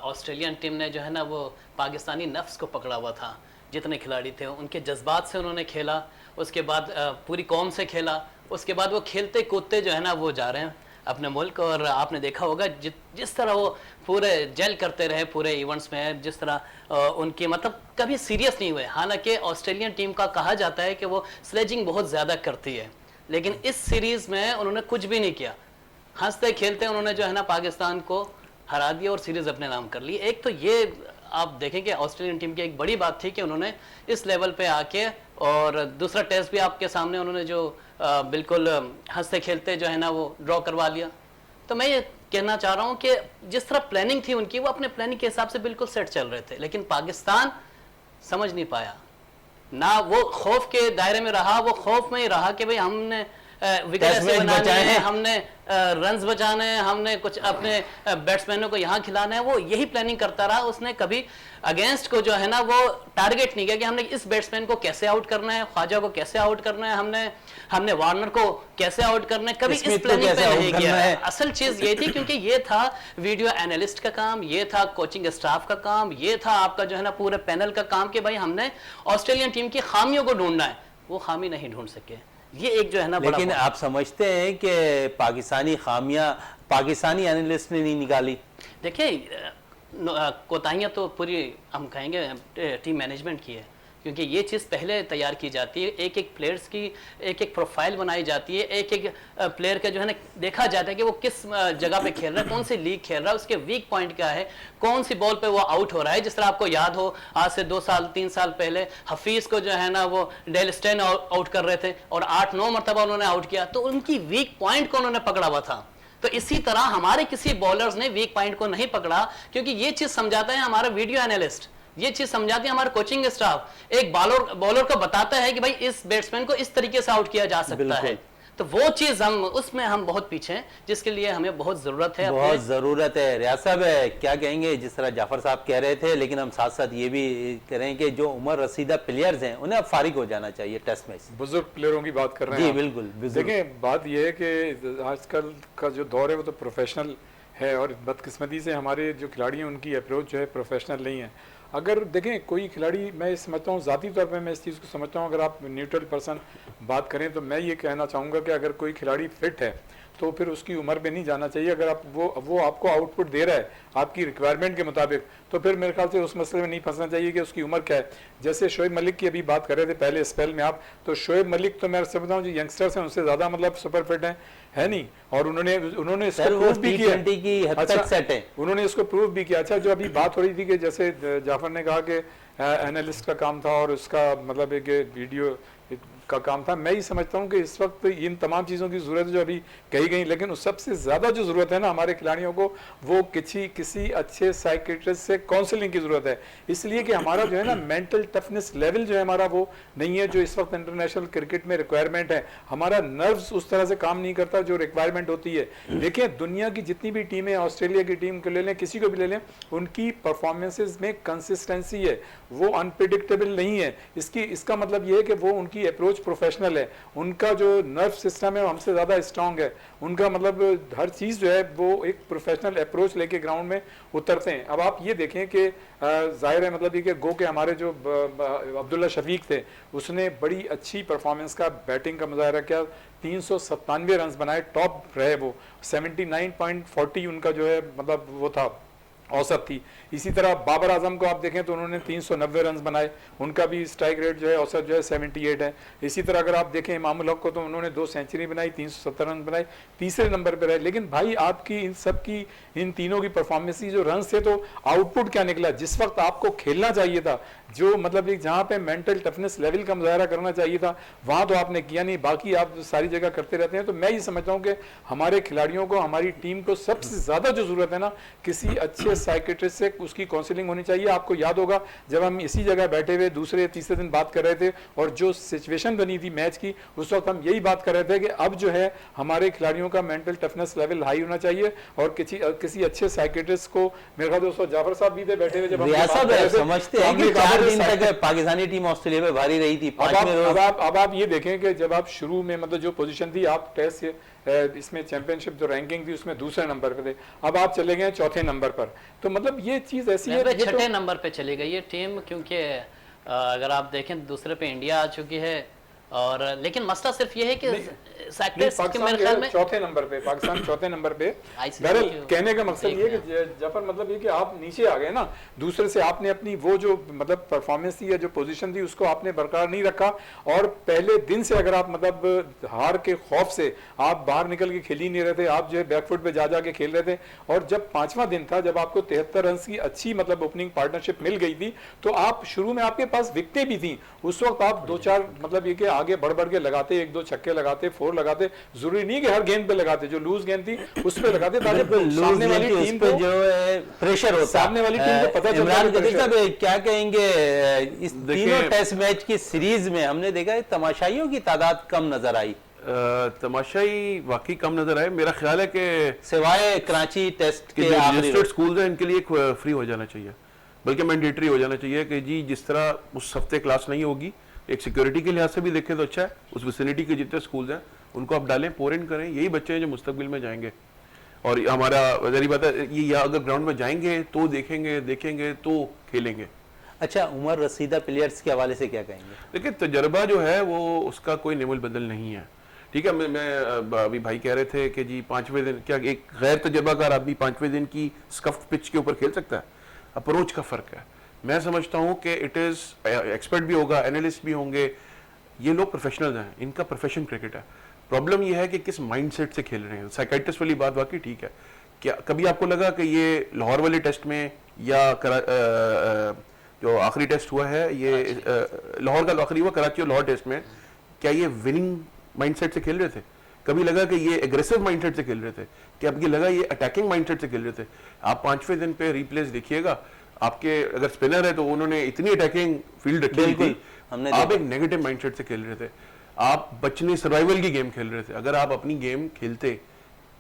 [SPEAKER 4] ऑस्ट्रेलियन टीम ने जो है ना वो पाकिस्तानी नफ्स को पकड़ा हुआ था। जितने खिलाड़ी थे उनके जज्बात से उन्होंने खेला, उसके बाद पूरी कौम से खेला, उसके बाद वो खेलते कूदते जो है ना वो जा रहे हैं अपने मुल्क। और आपने देखा होगा जिस तरह वो पूरे जेल करते रहे पूरे इवेंट्स में, जिस तरह उनकी मतलब कभी सीरियस नहीं हुए। हालांकि ऑस्ट्रेलियन टीम का कहा जाता है कि वो स्लेजिंग बहुत ज़्यादा करती है, लेकिन इस सीरीज़ में उन्होंने कुछ भी नहीं किया। हंसते खेलते उन्होंने जो है ना पाकिस्तान को हरा दिया और सीरीज अपने नाम कर ली। एक तो ये आप देखें कि ऑस्ट्रेलियन टीम की एक बड़ी बात थी कि उन्होंने इस लेवल पे आके, और दूसरा टेस्ट भी आपके सामने उन्होंने जो बिल्कुल हंसते खेलते जो है ना वो ड्रॉ करवा लिया। तो मैं ये कहना चाह रहा हूँ कि जिस तरह प्लानिंग थी उनकी, वो अपने प्लानिंग के हिसाब से बिल्कुल सेट चल रहे थे, लेकिन पाकिस्तान समझ नहीं पाया ना, वो खौफ के दायरे में रहा, वो खौफ में ही रहा कि भाई हमने विकेट ऐसे बनाने हैं, हमने रन्स बचाने हैं, हमने कुछ अपने बैट्समैनों को यहाँ खिलाना है, वो यही प्लानिंग करता रहा। उसने कभी अगेंस्ट को जो है ना वो टारगेट नहीं किया कि हमने इस बैट्समैन को कैसे आउट करना है, ख्वाजा को कैसे आउट करना है, हमने वार्नर को कैसे आउट करना है, कभी इस प्लानिंग पे नहीं किया। असल चीज ये थी, क्योंकि ये था वीडियो एनालिस्ट का काम, ये था कोचिंग स्टाफ का काम, ये था आपका जो है ना पूरे पैनल का काम कि भाई हमने ऑस्ट्रेलियन टीम की खामियों को ढूंढना है। वो खामी नहीं ढूंढ सके, ये एक जो है ना
[SPEAKER 1] लेकिन आप समझते हैं कि पाकिस्तानी खामियां पाकिस्तानी एनालिस्ट ने नहीं निकाली?
[SPEAKER 4] देखिए कोताहियाँ तो पूरी हम कहेंगे टीम मैनेजमेंट की है, क्योंकि ये चीज़ पहले तैयार की जाती है, एक एक प्लेयर्स की एक एक प्रोफाइल बनाई जाती है, एक एक प्लेयर का जो है ना देखा जाता है कि वो किस जगह पे खेल रहा है, कौन सी लीग खेल रहा है, उसके वीक पॉइंट क्या है, कौन सी बॉल पे वो आउट हो रहा है। जिस तरह आपको याद हो आज से 2 साल 3 साल पहले हफीज़ को जो है ना वो डेल स्टेन आउट कर रहे थे और 8-9 मरतबा उन्होंने आउट किया, तो उनकी वीक पॉइंट को उन्होंने पकड़ा हुआ था। तो इसी तरह हमारे किसी बॉलर्स ने वीक पॉइंट को नहीं पकड़ा, क्योंकि ये चीज़ समझाता है हमारा वीडियो एनालिस्ट, ये चीज समझाती है हमारा कोचिंग स्टाफ, एक बॉलर को बताता है कि भाई इस बैट्समैन को इस तरीके से आउट किया जा सकता है। तो वो चीज उसमें हम बहुत पीछे हैं, जिसके लिए हमें बहुत जरूरत है,
[SPEAKER 1] बहुत जरूरत है। रियाज साहब क्या कहेंगे? जिस तरह जाफर साहब कह रहे थे, लेकिन हम साथ साथ ये भी कह रहे हैं कि जो उम्र रसीदा प्लेयर्स हैं उन्हें अब फारिग हो जाना चाहिए टेस्ट मैच।
[SPEAKER 2] बुजुर्ग प्लेयरों की बात कर रहे हैं
[SPEAKER 1] जी बिल्कुल।
[SPEAKER 2] देखें बात यह है कि आजकल का जो दौर है वो तो प्रोफेशनल है, और बदकिस्मती से हमारे जो खिलाड़ी हैं उनकी अप्रोच जो है प्रोफेशनल नहीं है। अगर देखें कोई खिलाड़ी, मैं समझता हूँ ज़ाती तौर पे मैं इस चीज़ को समझता हूँ, अगर आप न्यूट्रल पर्सन बात करें तो मैं ये कहना चाहूँगा कि अगर कोई खिलाड़ी फिट है तो फिर उसकी उम्र पे नहीं जाना चाहिए। अगर आप वो आपको आउटपुट दे रहा है आपकी रिक्वायरमेंट के मुताबिक, तो फिर मेरे ख्याल से उस मसले में नहीं फंसना चाहिए कि उसकी उम्र क्या है। जैसे शोएब मलिक की अभी बात कर रहे थे पहले स्पेल में आप, तो शोएब मलिक तो मैं समझता हूँ जो यंगस्टर्स हैं उनसे ज़्यादा मतलब सुपर फिट है नहीं, और उन्होंने इसको प्रूव भी किया की हद तक सेट है, उन्होंने इसको प्रूव भी किया। अच्छा, जो अभी बात हो रही थी कि जैसे जाफर ने कहा कि एनालिस्ट का काम था और उसका मतलब एक वीडियो का काम था, मैं ही समझता हूं कि इस वक्त इन तमाम चीज़ों की ज़रूरत है जो अभी कही गई, लेकिन उस सबसे ज़्यादा जो ज़रूरत है ना हमारे खिलाड़ियों को, वो किसी अच्छे साइकियाट्रिस्ट से काउंसलिंग की ज़रूरत है। इसलिए कि हमारा जो है ना मेंटल टफनेस लेवल जो है हमारा वो नहीं है जो इस वक्त इंटरनेशनल क्रिकेट में रिक्वायरमेंट है। हमारा नर्व्स उस तरह से काम नहीं करता जो रिक्वायरमेंट होती है। देखिए दुनिया की जितनी भी टीमें, ऑस्ट्रेलिया की टीम को ले लें, किसी को भी ले लें, उनकी परफॉर्मेंसेज में कंसिस्टेंसी है, वो अनप्रिडिक्टेबल नहीं है। इसका मतलब ये है कि वो उनकी अप्रोच प्रोफेशनल है, उनका जो नर्व सिस्टम है वो हमसे ज़्यादा स्ट्रांग है, उनका मतलब हर चीज़ जो है वो एक प्रोफेशनल अप्रोच लेके ग्राउंड में उतरते हैं। अब आप ये देखें कि जाहिर है मतलब ये कि गो के हमारे जो अब्दुल्ला शफीक थे, उसने बड़ी अच्छी परफॉर्मेंस का बैटिंग का मुजाहरा किया, 397 रन बनाए, टॉप रहे वो, 79.40 उनका जो है मतलब वो था औसत थी। इसी तरह बाबर आजम को आप देखें तो उन्होंने 390 रन बनाए, उनका भी स्ट्राइक रेट जो है औसत जो है 78 है। इसी तरह अगर आप देखें इमामुल हक को तो उन्होंने 2 सेंचुरी बनाई, 370 रन बनाए, तीसरे नंबर पर रहे। लेकिन भाई आपकी इन सब की, इन तीनों की परफॉर्मेंस जो रन थे, तो आउटपुट क्या निकला? जिस वक्त आपको खेलना चाहिए था, जो मतलब एक जहाँ पे मेंटल टफनेस लेवल का मुजाहरा करना चाहिए था, वहाँ तो आपने किया नहीं, बाकी आप सारी जगह करते रहते हैं। तो मैं ये समझता हूँ कि हमारे खिलाड़ियों को, हमारी टीम को सबसे ज़्यादा जो ज़रूरत है ना, किसी अच्छे साइकियाट्रिस्ट से उसकी काउंसलिंग होनी चाहिए। आपको याद होगा जब हम इसी जगह बैठे हुए दूसरे तीसरे दिन बात कर रहे थे और जो सिचुएशन बनी थी मैच की, उस वक्त हम यही बात कर रहे थे कि अब जो है हमारे खिलाड़ियों का मेंटल टफनेस लेवल हाई होना चाहिए और किसी अच्छे साइकियाट्रिस्ट को, मेरे ख्याल दोस्तों जाफर साहब भी थे बैठे हुए, जब हम
[SPEAKER 1] समझते हैं कि 4 दिन तक पाकिस्तानी टीम ऑस्ट्रेलिया में भारी रही थी।
[SPEAKER 2] अब आप ये देखें कि जब आप शुरू में मतलब जो पोजीशन थी, आप टेस्ट इसमें चैंपियनशिप जो रैंकिंग थी उसमें दूसरे नंबर पे थे, अब आप चले गए चौथे नंबर पर। तो मतलब ये चीज ऐसी है,
[SPEAKER 4] छठे नंबर पे चली गई है टीम, क्योंकि अगर आप देखें दूसरे पे इंडिया आ चुकी है, और लेकिन मसला सिर्फ ये है कि
[SPEAKER 2] नहीं,
[SPEAKER 4] सेक्टर्स के
[SPEAKER 2] पाकिस्तान
[SPEAKER 4] मेरे
[SPEAKER 2] जो
[SPEAKER 4] ख्याल
[SPEAKER 2] है
[SPEAKER 4] में
[SPEAKER 2] चौथे नंबर पे, पाकिस्तान चौथे नंबर पे।
[SPEAKER 4] ICC
[SPEAKER 2] बहरहाल
[SPEAKER 4] के
[SPEAKER 2] कहने का मकसद ये है
[SPEAKER 4] देख
[SPEAKER 2] कि जफर मतलब ये कि आप नीचे आ गए ना, दूसरे से आपने अपनी वो जो मतलब परफॉर्मेंस थी या जो पोजीशन थी उसको आपने बरकरार नहीं रखा, और पहले दिन से अगर आप मतलब हार के खौफ से आप बाहर निकल के खेल ही नहीं रहे थे, आप जो है बैकफुट पे जा के खेल रहे थे, और जब 5वां दिन था, जब आपको 73 रन की अच्छी मतलब ओपनिंग पार्टनरशिप मिल गई थी, तो आप शुरू में आपके पास विकेटें भी थी, उस वक्त आप 2-4 मतलब ये कि आगे बढ़ के लगाते, 1-2 छक्के लगाते, 4 लगाते, जरूरी नहीं कि हर गेंद पे लगाते, जो लूज गेंद थी उस पे लगाते ताकि सामने वाली टीम को
[SPEAKER 1] जो है प्रेशर होता,
[SPEAKER 2] सामने वाली टीम को पता चलता
[SPEAKER 1] इमरान
[SPEAKER 2] है
[SPEAKER 1] कदीर
[SPEAKER 2] pressure।
[SPEAKER 1] साहब क्या कहेंगे, इस
[SPEAKER 3] देखिए-
[SPEAKER 1] तीनों टेस्ट मैच की सीरीज में हमने देखा है तमाशाइयों की तादाद कम नजर आई,
[SPEAKER 3] तमाशाई वाकई कम नजर आए। मेरा ख्याल है कि
[SPEAKER 1] सिवाय कराची टेस्ट
[SPEAKER 3] कि
[SPEAKER 1] के
[SPEAKER 3] जो
[SPEAKER 1] आखिरी
[SPEAKER 3] रजिस्टर्ड
[SPEAKER 1] रोज।
[SPEAKER 3] स्कूल है इनके लिए फ्री हो जाना चाहिए, बल्कि मैंडेटरी हो जाना चाहिए कि जी जिस तरह उस हफ्ते क्लास नहीं होगी, एक सिक्योरिटी के लिहाज से भी देखें तो अच्छा है, उस विसिनिटी के जितने स्कूल्स हैं उनको आप डालें, पोर इन करें, यही बच्चे हैं जो मुस्तकबिल में जाएंगे। और हमारा जरी बात है ये, या अगर ग्राउंड में जाएंगे तो देखेंगे तो खेलेंगे।
[SPEAKER 1] अच्छा, उमर रसीदा प्लेयर्स के हवाले से क्या कहेंगे?
[SPEAKER 3] देखिए तजर्बा जो है वो उसका कोई निमुल बदल नहीं है, ठीक है। मैं अभी भाई कह रहे थे कि जी 5वें दिन क्या एक गैर तजर्बाकार आदमी 5वें दिन की स्कफ्ड पिच के ऊपर खेल सकता है? अप्रोच का फर्क है। मैं समझता हूँ कि इट इज एक्सपर्ट भी होगा, एनालिस्ट भी होंगे, ये लोग प्रोफेशनल्स हैं, इनका प्रोफेशन क्रिकेट है। प्रॉब्लम ये है कि किस माइंडसेट से खेल रहे हैं। साइकाइट्रिस्ट वाली बात वाकई ठीक है। क्या कभी आपको लगा कि ये लाहौर वाले टेस्ट में या जो आखिरी टेस्ट हुआ है ये लाहौर का आखिरी हुआ, कराची और लाहौर टेस्ट में, क्या ये विनिंग माइंडसेट से खेल रहे थे? कभी लगा कि ये एग्रेसिव माइंडसेट से खेल रहे थे? क्या आपको लगा ये अटैकिंग माइंडसेट से खेल रहे थे? आप 5वें दिन पे रिप्लेस देखिएगा, आपके अगर स्पिनर है तो उन्होंने इतनी अटैकिंग फील्ड रखी हुई थी,
[SPEAKER 1] हमने
[SPEAKER 3] आप एक नेगेटिव माइंडसेट से खेल रहे थे, आप बचने सर्वाइवल की गेम खेल रहे थे। अगर आप अपनी गेम खेलते,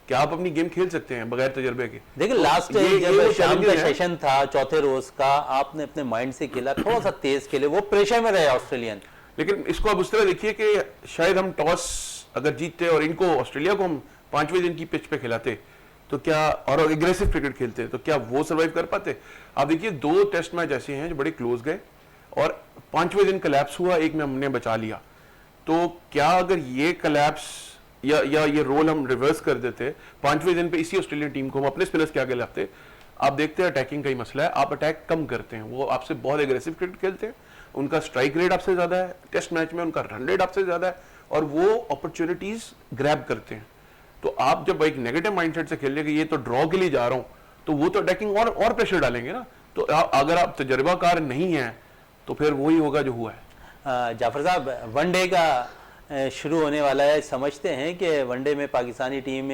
[SPEAKER 3] क्या आप अपनी गेम खेल सकते हैं बगैर तजर्बे के?
[SPEAKER 1] देखिए
[SPEAKER 3] तो
[SPEAKER 1] लास्ट
[SPEAKER 3] ये
[SPEAKER 1] जब
[SPEAKER 3] वो
[SPEAKER 1] शाम का
[SPEAKER 3] challenges हैं।
[SPEAKER 1] सेशन था चौथे रोज का, आपने अपने माइंड से खेला, थोड़ा सा तेज खेले, वो प्रेशर में रहे ऑस्ट्रेलियन।
[SPEAKER 3] लेकिन इसको आप उस तरह देखिए कि शायद हम टॉस अगर जीतते और इनको ऑस्ट्रेलिया को हम 5वें दिन की पिच पे खिलाते तो क्या, और एग्रेसिव क्रिकेट खेलते तो क्या वो सर्वाइव कर पाते? आप देखिए 2 टेस्ट मैच ऐसे हैं जो बड़े क्लोज गए और 5वें दिन कलैप्स हुआ, एक में हमने बचा लिया। तो क्या अगर ये कलैप्स या ये रोल हम रिवर्स कर देते, 5वें दिन पे इसी ऑस्ट्रेलियन टीम को हम अपने स्पिनर्स के आगे लाते, आप देखते हैं अटैकिंग का ही मसला है, आप अटैक कम करते हैं, वो आपसे बहुत एग्रेसिव क्रिकेट खेलते हैं, उनका स्ट्राइक रेट आपसे ज्यादा है, टेस्ट मैच में उनका रन रेट आपसे ज्यादा है, और वो अपॉर्चुनिटीज ग्रैब करते हैं। तो आप जब एक नेगेटिव माइंडसेट से खेलने के ये तो ड्रॉ के लिए जा रहा हूं, तो वो तो अटैकिंग और प्रेशर डालेंगे ना। तो अगर आप तजर्बाकार नहीं है तो फिर वही होगा जो हुआ है।
[SPEAKER 1] जाफर साहब, वनडे का शुरू होने वाला है, समझते हैं कि वनडे में पाकिस्तानी टीम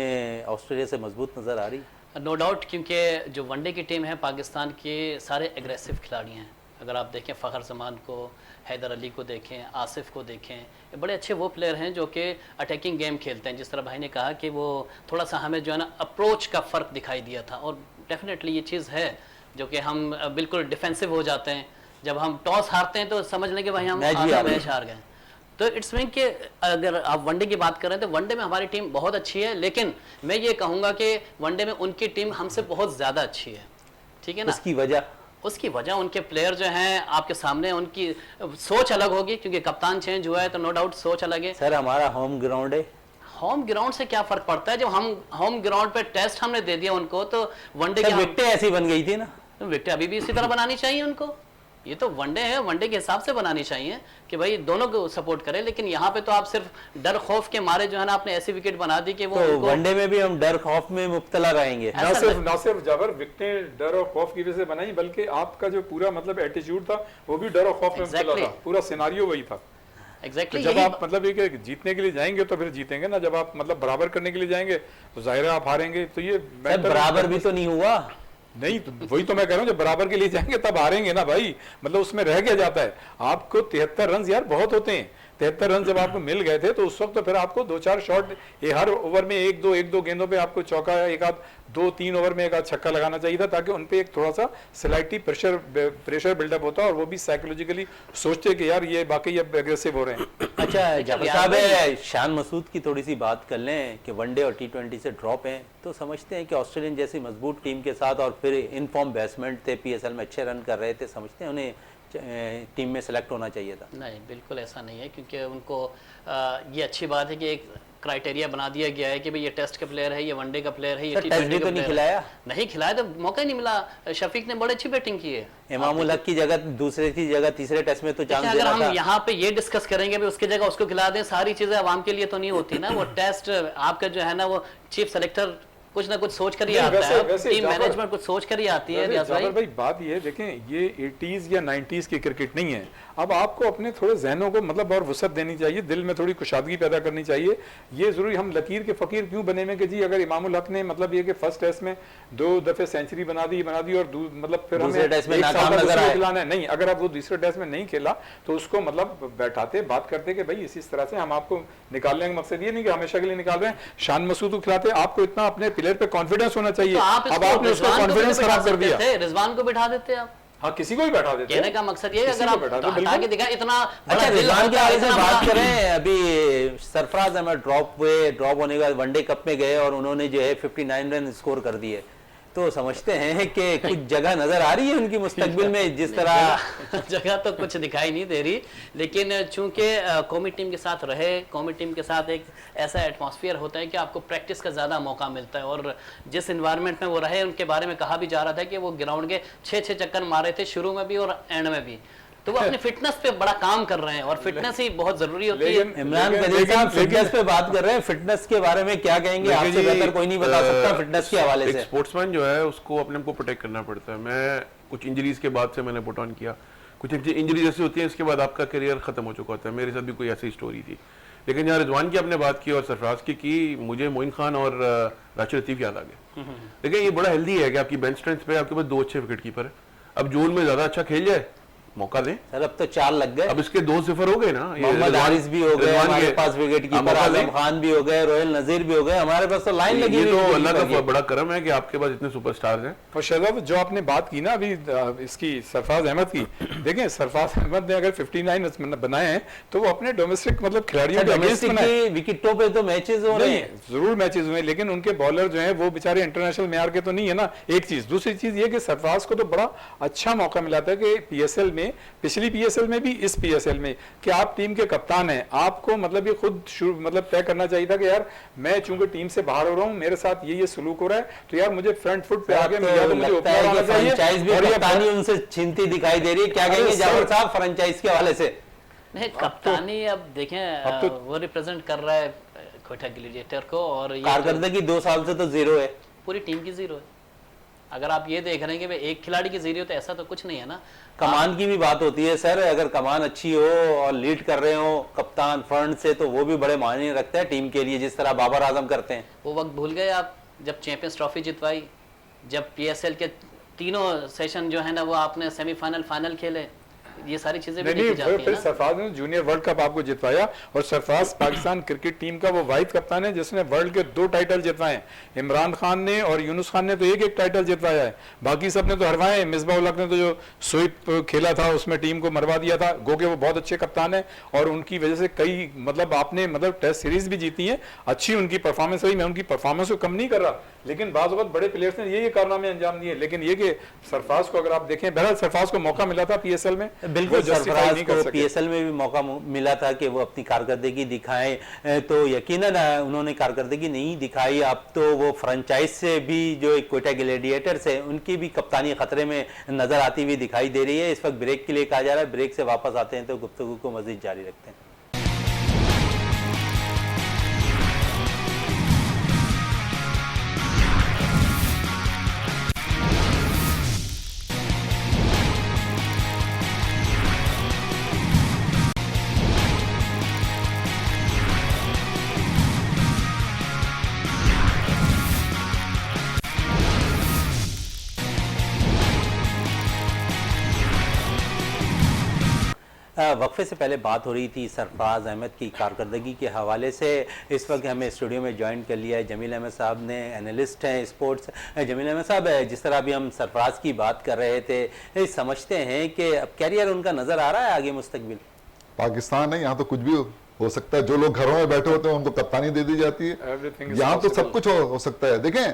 [SPEAKER 1] ऑस्ट्रेलिया से मजबूत नजर आ रही?
[SPEAKER 4] नो डाउट, क्योंकि जो वनडे की टीम है पाकिस्तान के सारे एग्रेसिव खिलाड़ी हैं। अगर आप देखें फ़खर जमान को, हैदर अली को देखें, आसिफ को देखें, ये बड़े अच्छे वो प्लेयर हैं जो कि अटैकिंग गेम खेलते हैं। जिस तरह भाई ने कहा कि वो थोड़ा सा हमें जो है ना अप्रोच का फ़र्क दिखाई दिया था, और डेफिनेटली ये चीज़ है जो कि हम बिल्कुल डिफेंसिव हो जाते हैं। जब हम टॉस हारते हैं तो समझ लें कि भाई हम आधा मैच हार गए। तो इट्स मीन कि अगर आप वनडे की बात करें तो वनडे में हमारी टीम बहुत अच्छी है, लेकिन मैं ये कहूँगा कि वनडे में उनकी टीम हमसे बहुत ज़्यादा अच्छी है। ठीक है ना? उसकी वजह उनके प्लेयर जो हैं आपके सामने, उनकी सोच अलग होगी, क्योंकि कप्तान चेंज हुआ है तो नो डाउट सोच अलग है।
[SPEAKER 1] सर हमारा होम ग्राउंड है,
[SPEAKER 4] होम ग्राउंड से क्या फर्क पड़ता है? जब हम होम ग्राउंड पे टेस्ट हमने दे दिया उनको, तो वनडे की
[SPEAKER 1] विकेटें ऐसी बन गई थी ना,
[SPEAKER 4] विकेटें अभी भी इसी तरह बनानी चाहिए उनको। ये तो वनडे है, वनडे के हिसाब से बनानी चाहिए कि भाई दोनों को सपोर्ट करें। लेकिन यहाँ पे तो आप सिर्फ डर खौफ के मारे जो है ना आपने ऐसी विकेट बना दी कि वो
[SPEAKER 1] तो वनडे में भी हम डर खौफ में मुब्तला रहेंगे।
[SPEAKER 2] ना सिर्फ जाबर विकेटें डर और खौफ की वजह से बनाई, बल्कि आपका जो पूरा मतलब एटीट्यूड था वो भी डर और खौफ में मुब्तला था। पूरा सिनारियो वही था।
[SPEAKER 4] एग्जैक्टली।
[SPEAKER 2] जब आप मतलब ये कि जीतने के लिए जाएंगे तो फिर जीतेंगे ना, जब आप मतलब बराबर करने के लिए जाएंगे तो जाहिर है आप हारेंगे। तो ये
[SPEAKER 1] बराबर भी तो नहीं हुआ।
[SPEAKER 2] नहीं, तो वही तो मैं कह रहा हूँ, जब बराबर के लिए जाएंगे तब हारेंगे ना भाई। मतलब उसमें रह गया जाता है। आपको 73 रन यार बहुत होते हैं। 73 रन जब आपको मिल गए थे तो उस वक्त तो फिर आपको 2-4 शॉट, हर ओवर में एक दो गेंदों पे आपको चौका, एक आध 2-3 ओवर में एक आध छक्का लगाना चाहिए था, ताकि उन पे एक थोड़ा सा स्लाइटली प्रेशर बिल्डअप होता और वो भी साइकोलॉजिकली सोचते कि यार ये बाकी अब एग्रेसिव हो रहे हैं।
[SPEAKER 1] अच्छा जाफर साहब, शान मसूद की थोड़ी सी बात कर लें कि वनडे और T20 से ड्रॉप हैं, तो समझते हैं कि ऑस्ट्रेलियन जैसी मजबूत टीम के साथ और फिर इन फॉर्म बैट्समैन थे, PSL में अच्छे रन कर रहे थे, समझते हैं उन्हें टीम में सेलेक्ट होना चाहिए था?
[SPEAKER 4] नहीं, बिल्कुल ऐसा नहीं है, क्योंकि उनको ये अच्छी बात है कि एक क्राइटेरिया बना दिया गया है कि भाई ये टेस्ट का प्लेयर है, ये वनडे का प्लेयर है, ये
[SPEAKER 1] टेस्ट भी
[SPEAKER 4] T20
[SPEAKER 1] तो
[SPEAKER 4] का
[SPEAKER 1] नहीं
[SPEAKER 4] प्लेयर
[SPEAKER 1] खिलाया।
[SPEAKER 4] है। नहीं खिलाया तो मौका ही नहीं मिला। शफीक ने बड़ी अच्छी बैटिंग की है।
[SPEAKER 1] इमामुल हक की जगह दूसरे की जगह तीसरे टेस्ट में तो चांस
[SPEAKER 4] अगर
[SPEAKER 1] देना
[SPEAKER 4] हम
[SPEAKER 1] था।
[SPEAKER 4] यहाँ पे ये डिस्कस करेंगे भी उसकी जगह उसको खिला दें, सारी चीजें आवाम के लिए तो नहीं होती ना। वो टेस्ट आपका जो है ना, वो चीफ सेलेक्टर कुछ ना कुछ सोच कर ही
[SPEAKER 2] नहीं,
[SPEAKER 4] आता है,
[SPEAKER 2] वैसे
[SPEAKER 4] टीम
[SPEAKER 2] जाफर-
[SPEAKER 4] मैनेजमेंट कुछ सोच कर ही आती है।
[SPEAKER 2] वैसे
[SPEAKER 4] रियाज
[SPEAKER 2] जाफर
[SPEAKER 4] भाई,
[SPEAKER 2] भाई बात ये है, देखें ये 80s या 90s की क्रिकेट नहीं है। अब आपको अपने थोड़े जहनों को मतलब और वसअत देनी चाहिए, दिल में थोड़ी कुशादगी पैदा करनी चाहिए। ये जरूरी हम लकीर के फकीर क्यों बने में कि जी अगर इमामुल हक ने मतलब ये कि फर्स्ट टेस्ट में 2 दफे सेंचुरी बना दी और मतलब फिर
[SPEAKER 1] दूसरे
[SPEAKER 2] हमें
[SPEAKER 1] टेस्ट में
[SPEAKER 2] एक साल
[SPEAKER 1] नाकाम
[SPEAKER 2] बाद
[SPEAKER 1] नजर
[SPEAKER 2] उसको
[SPEAKER 1] आए।
[SPEAKER 2] खिलाना है। नहीं, अगर आप वो दूसरे टेस्ट में नहीं खेला तो उसको मतलब बैठाते बात करते कि भाई इस तरह से हम आपको निकालने का मकसद ये नहीं कि हमेशा के लिए निकाल रहे हैं। शान मसूद को खिलाते, आपको इतना अपने प्लेयर पे कॉन्फिडेंस होना चाहिए।
[SPEAKER 4] तो आप
[SPEAKER 2] अब आपने उसका
[SPEAKER 4] रिजवान को
[SPEAKER 2] कॉन्फिडेंस
[SPEAKER 4] बिठा
[SPEAKER 2] खराब कर
[SPEAKER 4] सकते
[SPEAKER 2] दिया।
[SPEAKER 4] थे, रिजवान को बिठा देते आप।
[SPEAKER 2] हाँ, किसी को भी बैठा देते
[SPEAKER 4] कहने का मकसद ये है,
[SPEAKER 2] किसी
[SPEAKER 4] अगर
[SPEAKER 2] को
[SPEAKER 4] आप
[SPEAKER 2] बैठा दो,
[SPEAKER 4] हटा
[SPEAKER 2] बिल्कुल।
[SPEAKER 4] के दिखा इतना
[SPEAKER 1] अच्छा,
[SPEAKER 4] बड़ा दिल
[SPEAKER 1] रिजवान के
[SPEAKER 4] होता है,
[SPEAKER 1] हवाले से
[SPEAKER 4] इतना
[SPEAKER 1] बात
[SPEAKER 4] बड़ा-
[SPEAKER 1] करें। अभी सरफराज अहमद ड्रॉप होने के बाद वनडे कप में गए और उन्होंने जो है 59 रन स्कोर कर दिए, तो समझते हैं कि कुछ जगह नजर आ रही है उनकी मुस्तकबिल में, जिस तरह
[SPEAKER 4] जगह तो कुछ दिखाई नहीं दे रही। लेकिन चूंकि कौमी टीम के साथ रहे, कौमी टीम के साथ एक ऐसा एटमॉस्फेयर होता है कि आपको प्रैक्टिस का ज़्यादा मौका मिलता है, और जिस इन्वायरमेंट में वो रहे उनके बारे में कहा भी जा रहा था कि वो ग्राउंड के 6 चक्कर मारे थे शुरू में भी और एंड में भी। तो वो अपनी फिटनेस पे बड़ा काम कर रहे हैं, और फिटनेस ही बहुत जरूरी होती है।
[SPEAKER 1] इमरान कदीर साहब फिटनेस पे बात कर रहे हैं, फिटनेस के बारे में क्या कहेंगे?
[SPEAKER 3] देखिए
[SPEAKER 1] आपसे
[SPEAKER 3] जी,
[SPEAKER 1] बेहतर कोई नहीं बता सकता फिटनेस के हवाले
[SPEAKER 3] एक
[SPEAKER 1] से।
[SPEAKER 3] स्पोर्ट्समैन जो है उसको अपने को प्रोटेक्ट करना पड़ता है। मैं कुछ इंजरीज के बाद से मैंने पुट ऑन किया, कुछ इंजरीज ऐसी होती है इसके बाद आपका करियर खत्म हो चुका होता है। मेरे साथ भी कोई ऐसी स्टोरी थी। लेकिन यहाँ रिजवान की आपने बात की और सरफराज की मुझे मोइन खान और राशिद लतीफ याद आ गए। देखिए ये बड़ा हेल्दी है कि आपकी बेंच स्ट्रेंथ पे आपके पास 2 अच्छे विकेट कीपर है। अब जोन में ज्यादा अच्छा खेल जाए, मौका दें।
[SPEAKER 1] सर अब तो 4 लग गए।
[SPEAKER 3] अब इसके 2-0 हो गए ना। ये
[SPEAKER 1] मोहम्मद
[SPEAKER 3] रिजवान-
[SPEAKER 1] हारिस भी हो गए
[SPEAKER 3] रिजवान
[SPEAKER 1] हमारे
[SPEAKER 3] के-
[SPEAKER 1] पास, विकेट
[SPEAKER 3] हाँ,
[SPEAKER 1] कीपर
[SPEAKER 3] मौका
[SPEAKER 1] आजम
[SPEAKER 3] दें।
[SPEAKER 1] खान भी हो गए, रोहिल नजीर भी हो गए, हमारे पास तो लाइन लगी
[SPEAKER 3] ये
[SPEAKER 1] हुई
[SPEAKER 3] तो
[SPEAKER 1] है
[SPEAKER 3] अल्लाह
[SPEAKER 1] विकेट
[SPEAKER 3] का
[SPEAKER 1] की।
[SPEAKER 3] बड़ा करम है कि आपके पास इतने सुपरस्टार्स हैं।
[SPEAKER 2] और शहजाद जो आपने बात की ना अभी इसकी सरफराज अहमद की, देखें सरफराज अहमद ने अगर 59 रन बनाए हैं तो वो अपने डोमेस्टिक मतलब खिलाड़ियों के अगेंस्ट
[SPEAKER 1] डोमेस्टिक
[SPEAKER 2] बनाए।
[SPEAKER 1] की विकेटों पे तो मैचेस हो रहे
[SPEAKER 2] नहीं,
[SPEAKER 1] हैं।
[SPEAKER 2] जरूर मैचेस हुए, लेकिन उनके बॉलर जो हैं वो बेचारे इंटरनेशनल मेयार के तो नहीं है ना। एक चीज, दूसरी चीज ये कि सरफराज को तो बड़ा अच्छा मौका मिला था कि पीएसएल में, पिछली पीएसएल में भी, इस पीएसएल में, कि आप टीम के कप्तान हैं, आपको मतलब ये खुद मतलब तय करना चाहिए था कि यार मैं चूंकि टीम से बाहर हो रहा हूं, मेरे साथ ये सलूक हो रहा है, तो यार मुझे फ्रंट फुट पे आगे या तो मुझे
[SPEAKER 1] लगता
[SPEAKER 2] ओपनर
[SPEAKER 1] है
[SPEAKER 2] आना
[SPEAKER 1] कि
[SPEAKER 2] चाहिए।
[SPEAKER 1] फ्रेंचाइज भी
[SPEAKER 2] और ये
[SPEAKER 1] कप्तानी उनसे छीनती दिखाई दे रही है। क्या
[SPEAKER 2] अरे
[SPEAKER 1] कहेंगे
[SPEAKER 2] सर-
[SPEAKER 1] जाफर साहब फ्रेंचाइज के हवाले से?
[SPEAKER 4] नहीं, कप्तानी अब देखें,
[SPEAKER 2] अब तो-
[SPEAKER 4] वो रिप्रेजेंट कर रहा है कोटा ग्लैडिएटर को, और ये
[SPEAKER 1] कारकर्दगी 2 साल से तो 0 है।
[SPEAKER 4] पूरी टीम की जीरो है। अगर आप ये देख रहे हैं कि भाई एक खिलाड़ी की जीरो, तो ऐसा तो कुछ नहीं है ना।
[SPEAKER 1] कमान की भी बात होती है सर, अगर कमान अच्छी हो और लीड कर रहे हो कप्तान फ्रंट से, तो वो भी बड़े मायने रखता है टीम के लिए, जिस तरह बाबर आजम करते हैं।
[SPEAKER 4] वो वक्त भूल गए आप जब चैंपियंस ट्रॉफी जितवाई, जब पीएसएल के तीनों सेशन जो है ना वो आपने सेमीफाइनल फाइनल खेले, ये सारी चीजें भी
[SPEAKER 2] नहीं
[SPEAKER 4] देखी जाती
[SPEAKER 2] नहीं,
[SPEAKER 4] है
[SPEAKER 2] फिर
[SPEAKER 4] ना।
[SPEAKER 2] सरफराज ने जूनियर वर्ल्ड कप आपको जितवाया, और सरफराज पाकिस्तान क्रिकेट टीम का वो वाहिद कप्तान है जिसने वर्ल्ड के 2 टाइटल जितवाए हैं। इमरान खान ने और यूनुस खान ने तो एक टाइटल जितवाया है, बाकी सब ने तो हरवाए हैं। मिसबाह-उल हक ने तो जो स्वीप खेला था उसमें टीम को मरवा दिया था। गो के वो बहुत अच्छे कप्तान है, और उनकी वजह से कई मतलब आपने मतलब टेस्ट सीरीज भी जीती है, अच्छी उनकी परफॉर्मेंस रही। मैं उनकी परफॉर्मेंस को कम नहीं कर रहा, लेकिन बाज़ वक्त बड़े प्लेयर्स ने ये कारनामे अंजाम दिए। लेकिन ये कि सरफराज को अगर आप देखें, बहरहाल सरफराज को मौका मिला था पीएसएल में,
[SPEAKER 1] बिल्कुल,
[SPEAKER 2] वो justify
[SPEAKER 1] सरफराज
[SPEAKER 2] नहीं कर
[SPEAKER 1] को
[SPEAKER 2] सके।
[SPEAKER 1] पीएसएल में भी मौका मिला था कि वो अपनी कारकर्दगी दिखाएं, तो यकीनन उन्होंने कारकर्दगी नहीं दिखाई। अब तो वो फ्रेंचाइज से भी, जो एक कोटा ग्लैडिएटर्स है, उनकी भी कप्तानी खतरे में नजर आती हुई दिखाई दे रही है। इस वक्त ब्रेक के लिए कहा जा रहा है, ब्रेक से वापस आते हैं तो गुफ्तगू को मजीद जारी रखते हैं। वक्फे से पहले बात हो रही थी सरफराज अहमद की कारकर्दगी के हवाले से। इस वक्त हमें स्टूडियो में ज्वाइन कर लिया है जमील अहमद साहब ने, एनालिस्ट हैं स्पोर्ट्स। जमील अहमद साहब, जिस तरह अभी हम सरफराज की बात कर रहे थे, समझते हैं कि अब कैरियर उनका नज़र आ रहा है आगे मुस्तकबिल?
[SPEAKER 5] पाकिस्तान है, यहाँ तो कुछ भी हो सकता है। जो लोग घरों में बैठे होते हैं उनको कप्तानी दे दी जाती है,
[SPEAKER 2] Everything is
[SPEAKER 5] यहाँ तो सब
[SPEAKER 2] possible.
[SPEAKER 5] कुछ हो सकता है। देखें,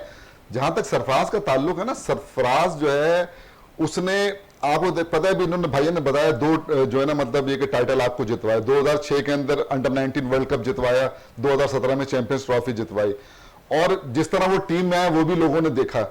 [SPEAKER 5] जहां तक सरफराज का ताल्लुक है ना, सरफराज जो है उसने आपको पता है भी, इन्होंने भाइयों ने बताया दो जो है ना मतलब ये कि टाइटल आपको जितवाया, 2006 के अंदर अंडर 19 वर्ल्ड कप जितवाया, 2017 में चैंपियंस ट्रॉफी जितवाई, और जिस तरह वो टीम में आया वो भी लोगों ने देखा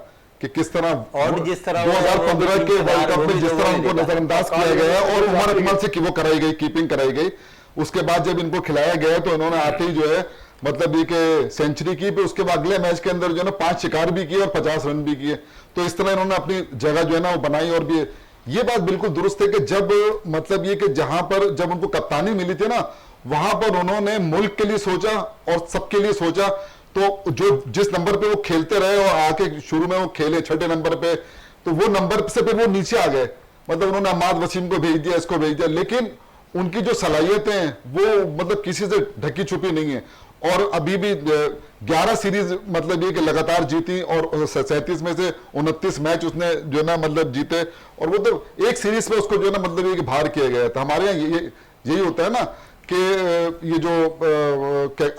[SPEAKER 5] कि किस तरह,
[SPEAKER 1] और जिस तरह
[SPEAKER 5] 2015 के वर्ल्ड कप में जिस तरह उनको नजरअंदाज किया गया और उमर अकमल से कि वो कराई गई, कीपिंग कराई गई, उसके बाद जब इनको खिलाया गया तो इन्होंने आते ही जो है मतलब ये कि सेंचुरी की, फिर उसके बाद अगले मैच के अंदर जो है ना 5 शिकार भी किए और 50 रन भी किए। तो इस तरह इन्होंने अपनी जगह जो है ना वो बनाई। और भी ये बात बिल्कुल दुरुस्त है कि जब मतलब ये कि जहां पर जब उनको कप्तानी मिली थी ना, वहां पर उन्होंने मुल्क के लिए सोचा और सबके लिए सोचा। तो जो जिस नंबर पे वो खेलते रहे और आके शुरू में वो खेले 6ठे नंबर पे, तो वो नंबर से पे वो नीचे आ गए, मतलब उन्होंने अहमद वसीम को भेज दिया, इसको भेज दिया, लेकिन उनकी जो सलाहियतें हैं वो मतलब किसी से ढकी छुपी नहीं है। और अभी भी 11 सीरीज मतलब ये कि लगातार जीती और 37 में से 29 मैच उसने जो है ना मतलब जीते, और वो तो एक सीरीज में उसको जो है ना मतलब ये कि बाहर किया गया था। हमारे यहाँ यही होता है ना कि ये जो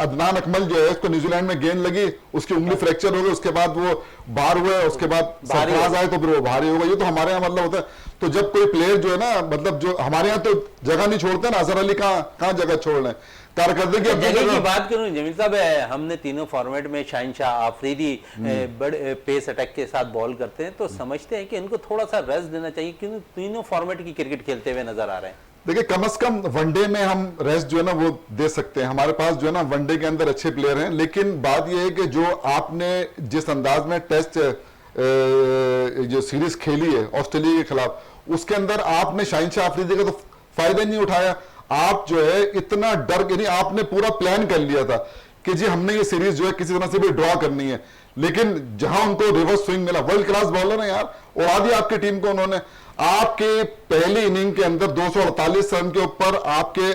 [SPEAKER 5] अदनान अकमल जो है उसको न्यूजीलैंड में गेंद लगी, उसकी उंगली फ्रैक्चर हो गई, उसके बाद वो बाहर हुए, उसके बाद सरफराज आए तो फिर वो भारी हो गई। ये तो हमारे यहाँ मतलब होता है। तो जब कोई प्लेयर जो है ना मतलब जो हमारे यहाँ तो जगह नहीं छोड़ते ना, अजहर अली कहाँ जगह छोड़ रहे, कारकर्दगी
[SPEAKER 1] जगह की बात करूं जमील साहब, हमने तीनों फॉर्मेट में शाहिनशाह आफरीदी बड़े पेस अटैक के साथ बॉल करते हैं, तो समझते हैं कि इनको थोड़ा सा रेस्ट देना चाहिए, क्योंकि तीनों फॉर्मेट की क्रिकेट खेलते हुए नजर आ रहे हैं।
[SPEAKER 5] देखिए कम से कम वनडे में हम रेस्ट जो है ना वो दे सकते हैं, हमारे पास जो है ना वनडे के अंदर अच्छे प्लेयर हैं, लेकिन बात यह है कि जो आपने जिस अंदाज में टेस्ट जो सीरीज खेली है ऑस्ट्रेलिया के खिलाफ, उसके अंदर आपने शाहिनशाह आफरीदी का तो फायदा नहीं उठाया। आप जो है इतना डर के नहीं, आपने पूरा प्लान कर लिया था कि जी हमने ये सीरीज जो है किसी तरह से भी ड्रॉ करनी है, लेकिन जहां उनको रिवर्स स्विंग मिला, वर्ल्ड क्लास बॉलर है यार, उड़ा दिया आपकी टीम को उन्होंने। आपके पहली इनिंग के अंदर 248 रन के ऊपर आपके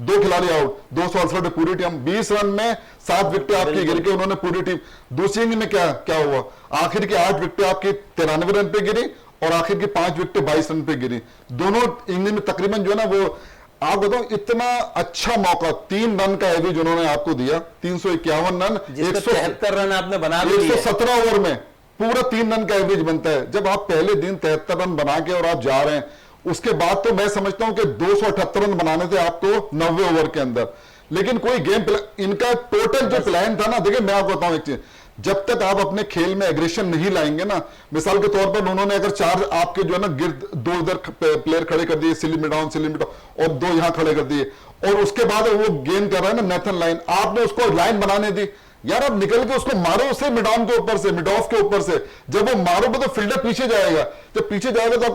[SPEAKER 5] 2 खिलाड़ी आउट, 268 पूरी टीम, 20 रन में 7 विकेट आपकी गिर के उन्होंने पूरी टीम। दूसरी इनिंग में क्या हुआ, आखिर की 8 विकेट आपकी 93 रन पे गिरी और आखिर की 5 विकेट 22 रन पे गिरी। दोनों इनिंग में तकरीबन जो है ना वो आप बताओ इतना अच्छा मौका, 3 रन का एवरेज उन्होंने आपको दिया, 351 रन,
[SPEAKER 1] 173 रन आपने बना दिए,
[SPEAKER 5] 117 ओवर में पूरा 3 रन का एवरेज बनता है। जब आप पहले दिन 73 रन बना के और आप जा रहे हैं, उसके बाद तो मैं समझता हूं कि 278 रन बनाने थे आपको 90 ओवर के अंदर। लेकिन कोई गेम इनका टोटल जो प्लान था ना, देखिए मैं आपको बताऊं एक चीज, जब तक आप अपने खेल में एग्रेशन नहीं लाएंगे ना, मिसाल के तौर पर उन्होंने अगर 4 आपके जो है ना गिर्द 2 इधर प्लेयर खड़े कर दिए, सिली मिडाउन और 2 यहां खड़े कर दिए, और उसके बाद वो गेंद कर रहा है ना नेथन लाइन, आपने उसको लाइन बनाने दी यार, आप निकल के उसको मारो उसे मिडाउन के ऊपर से, मिडॉफ के ऊपर से, जब वो मारोगे तो फील्डर पीछे जाएगा, जब पीछे जाएगा तो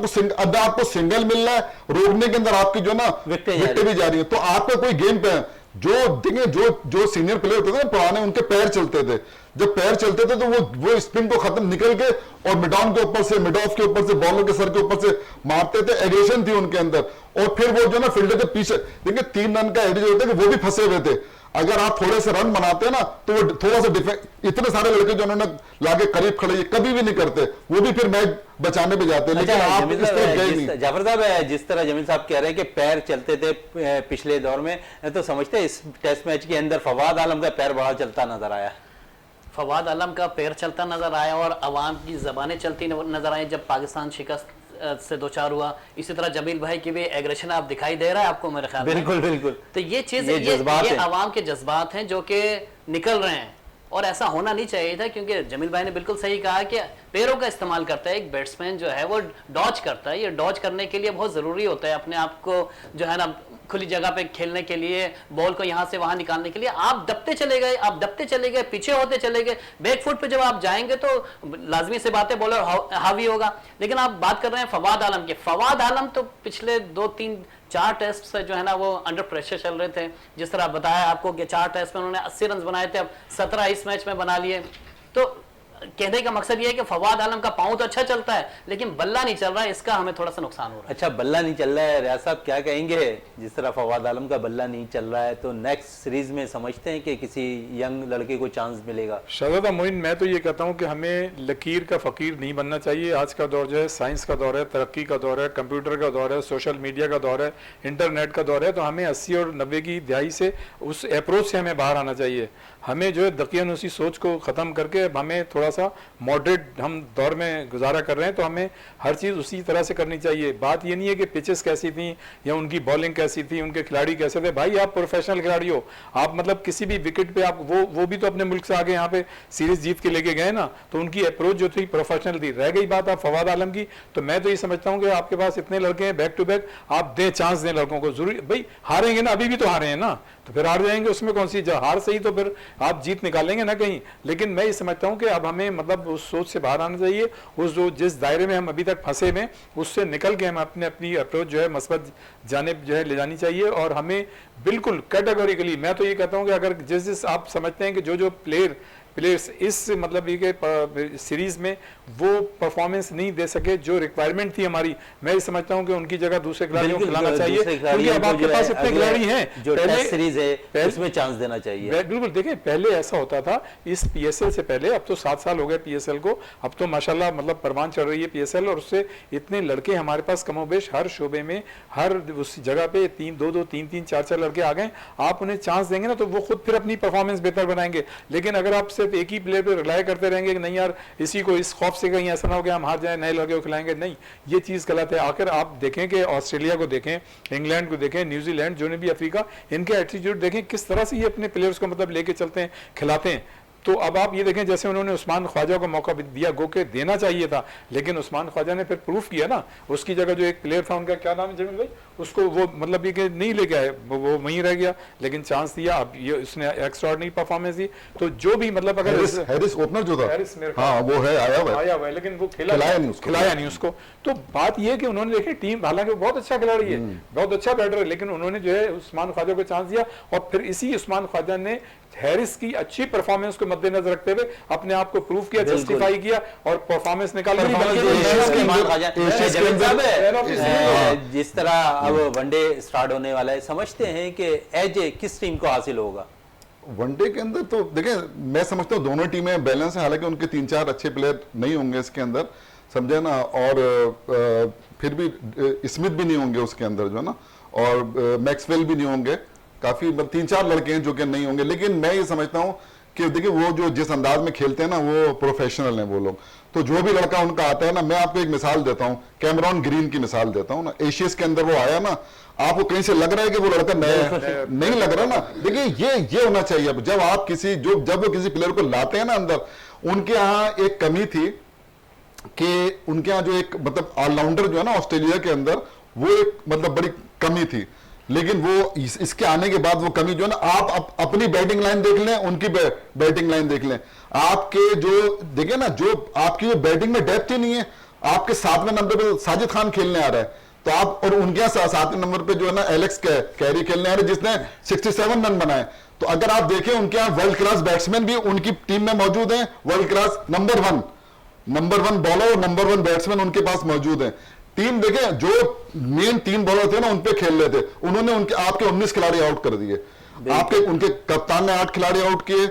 [SPEAKER 5] आपको सिंगल मिल रहा है, रोकने के अंदर आपकी जो ना विकेट भी जा रही है। तो आपका कोई गेम पे जो देखिए जो सीनियर प्लेयर होते थे ना पुराने, उनके पैर चलते थे, जब पैर चलते थे तो वो स्पिन को खत्म निकल के और मिडाउन के ऊपर से, मिड ऑफ के ऊपर से, बॉलर के सर के ऊपर से मारते थे, एग्रेशन थी उनके अंदर, और फिर वो जो ना फील्डर के पीछे देखिए 3 रन का एवरेज होता है कि वो भी फंसे हुए थे। अगर आप थोड़े से रन बनाते हैं ना तो वो थोड़ा सा इतने सारे लड़के जो उन्होंने लाके करीब खड़े कभी भी नहीं करते, वो भी फिर मैच बचाने पे जाते हैं। लेकिन आप इस तरह गए नहीं।
[SPEAKER 1] जाफर साहब, जिस तरह जमील साहब कह रहे हैं कि पैर चलते थे पिछले दौर में, तो समझते हैं इस टेस्ट मैच के अंदर फवाद आलम का पैर बड़ा चलता नजर आया,
[SPEAKER 4] फवाद आलम का पैर चलता नजर आया और अवाम की जबानें चलती नजर आई जब पाकिस्तान शिकस्त से 2-4 हुआ। इसी तरह जमील भाई की भी एग्रेशन आप दिखाई दे रहा है आपको मेरे ख्याल में।
[SPEAKER 1] बिल्कुल बिल्कुल।
[SPEAKER 4] तो ये चीज ये अवाम के जज्बात हैं जो कि निकल रहे हैं, और ऐसा होना नहीं चाहिए था, क्योंकि जमील भाई ने बिल्कुल सही कहा कि पैरों का इस्तेमाल करता है एक बैट्समैन जो है, वो डॉज करता है। ये डॉज करने के लिए बहुत ज़रूरी होता है, अपने आप को जो है ना खुली जगह पे खेलने के लिए, बॉल को यहाँ से वहाँ निकालने के लिए। आप दबते चले गए, पीछे होते चले गए, बैक फुट पे जब आप जाएंगे तो लाजमी से बात है बॉलर हावी होगा। लेकिन आप बात कर रहे हैं फवाद आलम के, फवाद आलम तो पिछले 2-3-4 टेस्ट से जो है ना वो अंडर प्रेशर चल रहे थे। जिस तरह बताया आपको कि 4 टेस्ट में उन्होंने 80 रन बनाए थे, अब 17 इस मैच में बना लिए। तो कहने का मकसद ये है कि फवाद आलम का पांव तो अच्छा चलता है, लेकिन बल्ला नहीं चल रहा है, इसका हमें थोड़ा सा नुकसान हो रहा है।
[SPEAKER 1] अच्छा, बल्ला नहीं चल रहा है, रियाज साहब क्या कहेंगे? जिस तरह फवाद आलम का बल्ला नहीं चल रहा है, तो नेक्स्ट सीरीज में समझते हैं कि किसी यंग लड़के को चांस मिलेगा?
[SPEAKER 2] शहजादा मोइन, मैं तो ये कहता हूँ कि हमें लकीर का फकीर नहीं बनना चाहिए। आज का दौर जो है साइंस का दौर है, तरक्की का दौर है, कंप्यूटर का दौर है, सोशल मीडिया का दौर है, इंटरनेट का दौर है। तो हमें 80 और 90 की दहाई से उस अप्रोच से हमें बाहर आना चाहिए। हमें जो है दकियानुसी सोच को ख़त्म करके अब हमें थोड़ा सा मॉडरेट हम दौर में गुजारा कर रहे हैं, तो हमें हर चीज़ उसी तरह से करनी चाहिए। बात ये नहीं है कि पिचेस कैसी थी या उनकी बॉलिंग कैसी थी, उनके खिलाड़ी कैसे थे। भाई आप प्रोफेशनल खिलाड़ी हो, आप मतलब किसी भी विकेट पे आप वो भी तो अपने मुल्क से आगे यहाँ पे सीरीज जीत के लेके गए ना, तो उनकी अप्रोच जो थी प्रोफेशनल थी। रह गई बात आप फवाद आलम की, तो मैं तो ये समझता हूँ कि आपके पास इतने लड़के हैं बैक टू बैक, आप दें चांस दें लड़कों को। जरूरी भाई हारेंगे ना, अभी भी तो हारे हैं ना, तो फिर हार जाएंगे, उसमें कौन सी हार सही, तो फिर आप जीत निकालेंगे ना कहीं। लेकिन मैं ये समझता हूँ कि अब हमें मतलब उस सोच से बाहर आना चाहिए, उस जो जिस दायरे में हम अभी तक फंसे में उससे निकल के हम अपनी अप्रोच जो है मस्बत जानिब जो है ले जानी चाहिए। और हमें बिल्कुल कैटेगोरिकली मैं तो ये कहता हूँ कि अगर जिस आप समझते हैं कि जो प्लेयर्स इस मतलब ये कि सीरीज में वो परफॉर्मेंस नहीं दे सके जो रिक्वायरमेंट थी हमारी, मैं ये समझता हूँ कि उनकी जगह दूसरे खिलाड़ियों को खिलाना चाहिए, क्योंकि अब आपके पास इतने खिलाड़ी हैं।
[SPEAKER 1] जो टेस्ट सीरीज है उसमें चांस देना चाहिए।
[SPEAKER 2] बिल्कुल, देखिए पहले ऐसा होता था इस पीएसएल से पहले, अब तो 7 साल हो गए पीएसएल को, अब तो माशाल्लाह मतलब परवान चढ़ रही है पीएसएल, और उससे इतने लड़के हमारे पास कमोबेश हर शोबे में हर उस जगह पे 2-2 3-3 4-4 लड़के आ गए। आप उन्हें चांस देंगे ना तो वो खुद फिर अपनी परफॉर्मेंस बेहतर बनाएंगे। लेकिन अगर आप सिर्फ एक ही प्लेयर पे रिलाय करते रहेंगे कि नहीं यार इसी को इस खौफ से कहीं ऐसा ना हो गया हम हार जाए, नए लड़के को खिलाएंगे, नहीं, ये चीज गलत है। आखिर आप देखें कि ऑस्ट्रेलिया को देखें, इंग्लैंड को देखें, न्यूजीलैंड, जनूबी अफ्रीका, इनके एटीट्यूड देखें किस तरह से ये अपने प्लेयर्स को मतलब लेके चलते हैं, खिलाते हैं। तो अब आप ये देखें जैसे उन्होंने उस्मान ख्वाजा को मौका दिया, गो के देना चाहिए था, लेकिन उस्मान ख्वाजा ने फिर प्रूफ किया ना, उसकी जगह जो एक प्लेयर था उनका क्या नाम है जमील भाई, उसको वो मतलब ये कि नहीं लेके आए, वो वहीं रह गया, लेकिन चांस दिया, अब ये उसने एक्स्ट्राऑर्डिनरी परफॉर्मेंस दी। तो जो भी मतलब अगर
[SPEAKER 5] हैरिस ओपनर जो था,
[SPEAKER 2] हैरिस मेरे
[SPEAKER 5] हाँ वो है आया हुआ
[SPEAKER 2] है, लेकिन वो
[SPEAKER 5] खिलाया
[SPEAKER 2] नहीं उसको। तो बात ये है कि उन्होंने देखिए टीम, हालांकि वो बहुत अच्छा खिलाड़ी है, बहुत अच्छा बैटर है, लेकिन उन्होंने जो है उस्मान ख्वाजा को चांस दिया, और फिर इसी उस्मान ख्वाजा ने हैरिस की अच्छी परफॉर्मेंस को मद्देनजर रखते हुए अपने आप को प्रूव किया, जस्टिफाई किया और परफॉर्मेंस निकाल।
[SPEAKER 1] जिस तरह अब वनडे स्टार्ट होने वाला है, समझते हैं कि एज किस टीम को हासिल होगा?
[SPEAKER 5] वनडे के अंदर तो देखिए मैं समझता हूँ दोनों टीमें बैलेंस है, हालांकि उनके 3-4 अच्छे प्लेयर नहीं होंगे इसके अंदर, समझे ना, और फिर भी स्मिथ भी नहीं होंगे उसके अंदर जो है ना, और मैक्सवेल भी नहीं होंगे, काफी 3-4 लड़के हैं जो कि नहीं होंगे। लेकिन मैं ये समझता हूँ कि देखिए वो जो जिस अंदाज में खेलते हैं ना वो प्रोफेशनल हैं वो लोग, तो जो भी लड़का उनका आता है ना, मैं आपको एक मिसाल देता हूँ, कैमरॉन ग्रीन की मिसाल देता हूँ ना, एशियस के अंदर वो आया ना, आपको कहीं से लग रहा है कि वो लड़का नया नहीं लग रहा ना। देखिए ये होना चाहिए, जब आप जब वो किसी प्लेयर को लाते हैं ना अंदर, उनके यहाँ एक कमी थी कि उनके यहाँ जो एक मतलब ऑलराउंडर जो है ना ऑस्ट्रेलिया के अंदर, वो एक मतलब बड़ी कमी थी, लेकिन वो इसके आने के बाद वो कमी जो है ना, आप अपनी बैटिंग लाइन देख लें, उनकी बैटिंग लाइन देख लें, आपके जो देखिए ना, जो आपकी बैटिंग में डेप्थ ही नहीं है, आपके 7वें नंबर पे साजिद खान खेलने आ रहा है, तो आप, और उनके यहाँ 7वें नंबर पे जो है ना एलेक्स कैरी खेलने आ रहे जिसने 67 रन बनाए। तो अगर आप देखें उनके यहाँ वर्ल्ड क्लास बैट्समैन भी उनकी टीम में मौजूद हैं, world class number one bowler और नंबर 1 बैट्समैन उनके पास मौजूद है। टीम देखें, जो मेन 3 बॉलर थे ना उन पे खेल रहे थे, उन्होंने उनके आपके 19 खिलाड़ी आउट कर दिए, आपके उनके कप्तान ने 8 खिलाड़ी आउट किए।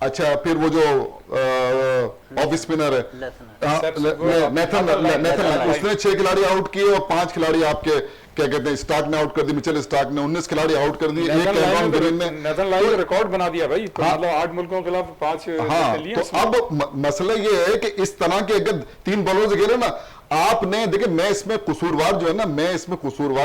[SPEAKER 5] अच्छा, फिर वो जो ऑफ स्पिनर है नेथन, उसने 6 खिलाड़ी आउट किए और 5 खिलाड़ी आपके क्या कहते हैं स्टार्क ने आउट कर दी, मिचेल स्टार्क ने 19 खिलाड़ी आउट कर दिए, एक कैमरॉन ग्रीन ने
[SPEAKER 2] रिकॉर्ड बना दिया भाई, तो मतलब 8 मुल्कों के खिलाफ 5।
[SPEAKER 5] हाँ, तो अब मसला ये है कि इस तरह के अगर 3 बॉलर खेले ना आपने, देखिए मैं इसमें कसूरवार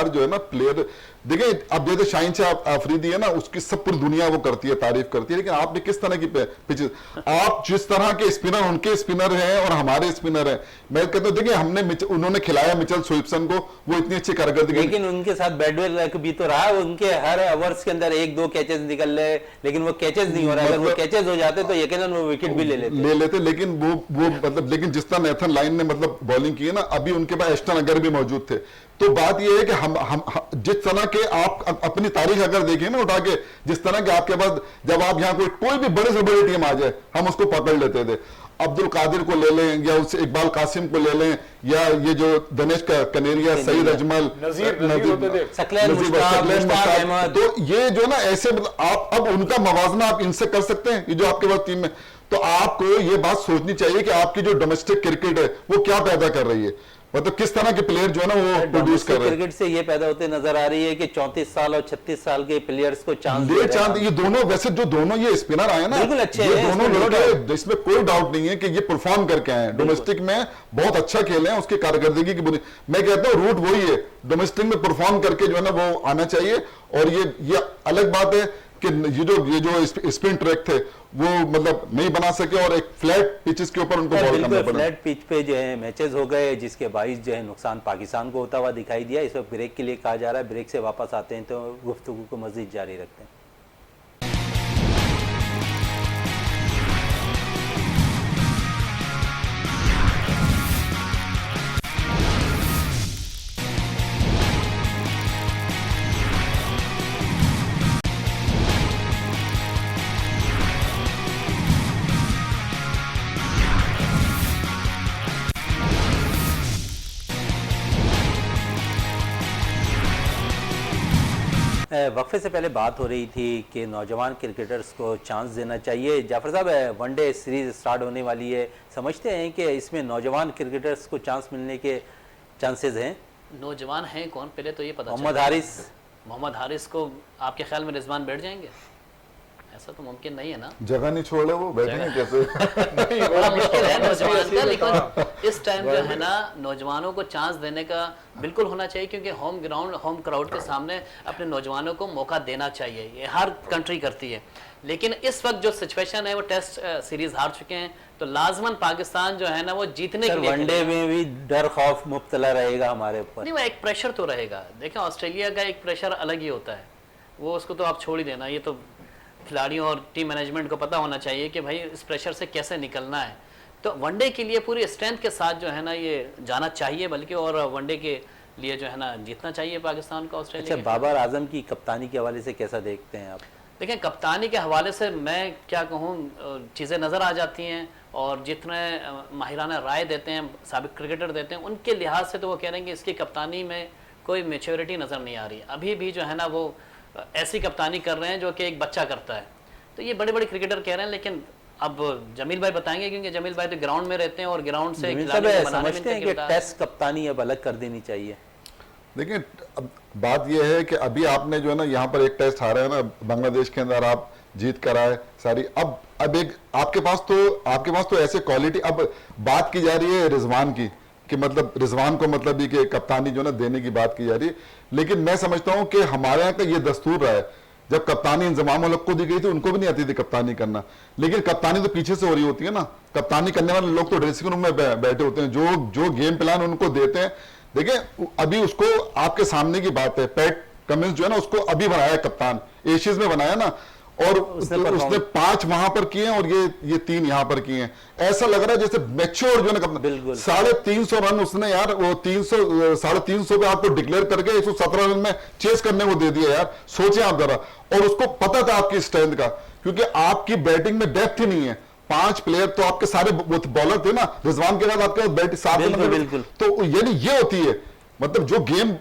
[SPEAKER 5] जो है ना प्लेयर, देखिए अब जैसे शाहीन शाह अफरीदी है ना, उसकी सब पूरी दुनिया वो करती है, तारीफ करती है, लेकिन आपने किस तरह की पिचेस, आप जिस तरह के स्पिनर, उनके स्पिनर हैं और हमारे स्पिनर हैं, मैं कहता हूँ देखिए उन्होंने खिलाया मिचेल स्वीप्सन को, वो इतनी अच्छी कारकर्दगी,
[SPEAKER 1] लेकिन उनके साथ बैडवेल भी तो रहा, उनके हर ओवर्स के अंदर 1-2 कैचेस निकल रहे, लेकिन वो कैचेस नहीं हो रहा, अगर वो कैचेस हो जाते तो यकीनन वो विकेट भी ले लेते,
[SPEAKER 5] लेकिन वो मतलब, लेकिन जिस तरह नेथन लाइन ने मतलब बॉलिंग की है ना, अभी उनके पास एस्टन अगर भी मौजूद थे, तो बात यह है कि हम जिस तरह के आप अपनी तारीख अगर देखें ना उठा के, जिस तरह के आपके पास जब आप यहाँ कोई भी बड़े से बड़ी टीम आ जाए हम उसको पकड़ लेते थे, अब्दुल कादिर को ले लें या उससे इकबाल कासिम को ले लें, या ये जो दिनेश कनेरिया, सईद अजमल, तो ये जो ना ऐसे आप अब उनका मवाजना आप इनसे कर सकते हैं, ये जो आपके पास टीम में, तो आपको ये बात सोचनी चाहिए कि आपकी जो डोमेस्टिक क्रिकेट है वो क्या पैदा कर रही है। मतलब किस तरह के प्लेयर जो है ना वो प्रोड्यूस कर रहे हैं।
[SPEAKER 1] क्रिकेट से ये पैदा होते नजर आ रही है कि 34 साल और 36 साल के प्लेयर्स को चांस
[SPEAKER 5] ये चांद ये दोनों वैसे जो दोनों ये स्पिनर आए ना
[SPEAKER 1] बिल्कुल अच्छे
[SPEAKER 5] ये
[SPEAKER 1] हैं,
[SPEAKER 5] दोनों
[SPEAKER 1] इसमें
[SPEAKER 5] लड़के इसमें कोई डाउट नहीं है कि ये परफॉर्म करके आए हैं। डोमेस्टिक में बहुत अच्छा खेले हैं, उसकी कारकर्दगी की बुनियाद मैं कहता हूँ रूट वही है, डोमेस्टिक में परफॉर्म करके जो है ना वो आना चाहिए। और ये अलग बात है कि ये जो स्पिन ट्रैक थे वो मतलब नहीं बना सके और एक फ्लैट पिचेस के ऊपर उनको बॉल करना पड़ा।
[SPEAKER 1] फ्लैट पिच पे जो है मैचेस हो गए जिसके बाइस जो है नुकसान पाकिस्तान को होता हुआ दिखाई दिया। इस वक्त ब्रेक के लिए कहा जा रहा है, ब्रेक से वापस आते हैं तो गुफ्तगू को मजीद जारी रखते हैं। वक्फे से पहले बात हो रही थी कि नौजवान क्रिकेटर्स को चांस देना चाहिए। जाफर साहब, वनडे सीरीज स्टार्ट होने वाली है, समझते हैं कि इसमें नौजवान क्रिकेटर्स को चांस मिलने के चांसेस हैं?
[SPEAKER 4] नौजवान हैं कौन पहले तो ये पता
[SPEAKER 1] मोहम्मद
[SPEAKER 4] हारिस को आपके ख्याल में रिजवान बैठ जाएंगे? ऐसा तो मुमकिन नहीं है ना,
[SPEAKER 5] जगह नहीं छोड़ रहे वो बैठेंगे कैसे?
[SPEAKER 4] बड़ा मुश्किल है नौजवान का। लेकिन इस टाइम जो है ना नौजवानों को चांस देने का बिल्कुल होना चाहिए, क्योंकि होम ग्राउंड होम क्राउड के सामने अपने नौजवानों को मौका देना चाहिए। ये हर कंट्री करती है, लेकिन इस वक्त जो सिचुएशन है वो टेस्ट सीरीज हार चुके हैं, तो लाजमन पाकिस्तान जो है ना वो जीतने के लिए
[SPEAKER 1] वनडे में भी डर खौफ मुब्तला रहेगा हमारे ऊपर।
[SPEAKER 4] नहीं, वो एक प्रेशर तो रहेगा। देखें ऑस्ट्रेलिया का एक प्रेशर अलग ही होता है, वो उसको तो आप छोड़ ही देना। ये तो खिलाड़ियों और टीम मैनेजमेंट को पता होना चाहिए कि भाई इस प्रेशर से कैसे निकलना है। तो वनडे के लिए पूरी स्ट्रेंथ के साथ जो है ना ये जाना चाहिए, बल्कि और वनडे के लिए जो है ना जीतना चाहिए पाकिस्तान को ऑस्ट्रेलिया।
[SPEAKER 1] अच्छा, बाबर आजम की कप्तानी के हवाले से कैसा देखते हैं आप?
[SPEAKER 4] देखें कप्तानी के हवाले से मैं क्या कहूँ, चीज़ें नज़र आ जाती हैं और जितने माहिराना राय देते हैं साबिक क्रिकेटर देते हैं उनके लिहाज से तो वो कह रहे हैं कि इसकी कप्तानी में कोई मैच्योरिटी नज़र नहीं आ रही। अभी भी जो है ना वो ऐसी कप्तानी कर रहे हैं जो कि एक बच्चा करता है। तो ये बड़े बड़े क्रिकेटर कह रहे हैं, लेकिन अब जमील भाई बताएंगे, क्योंकि जमील भाई तो ग्राउंड में रहते हैं और ग्राउंड से
[SPEAKER 1] समझते हैं कि टेस्ट कप्तानी अब अलग कर देनी चाहिए।
[SPEAKER 5] देखिए अब बात यह है कि अभी आपने जो है ना यहाँ पर एक टेस्ट हारा है ना बांग्लादेश के अंदर, आप जीत कर आए सारी। अब एक आपके पास तो ऐसे क्वालिटी, अब बात की जा रही है रिजवान की कि मतलब रिजवान को मतलब ये कि कप्तानी जो ना देने की बात की जा रही है। लेकिन मैं समझता हूं कि हमारे यहाँ का ये दस्तूर रहा है, जब कप्तानी इंजमाम उल हक को दी गई थी उनको भी नहीं आती थी कप्तानी करना, लेकिन कप्तानी तो पीछे से हो रही होती है ना। कप्तानी करने वाले लोग तो ड्रेसिंग रूम में बैठे होते हैं, जो गेम प्लान उनको देते हैं। देखिए अभी उसको आपके सामने की बात है, पैट कमिंस जो है ना उसको अभी बनाया कप्तान, एशियज में बनाया ना, और उसने 5 वहां पर किए और ये 3 यहां पर किए हैं। ऐसा लग रहा है जैसे मैच्योर जो है ना कप्तान। 350 रन उसने यार वो 350 पे आपको डिक्लेयर करके 117 रन में चेस करने को दे दिया यार, सोचे आप जरा। और उसको पता था आपकी स्ट्रेंथ का, क्योंकि आपकी बैटिंग में डेप्थ ही नहीं है। 5 प्लेयर तो आपके सारे बॉलर थे ना, रिजवान के बाद आपके बैटिंग 7। तो यानी ये होती है मतलब जो गेम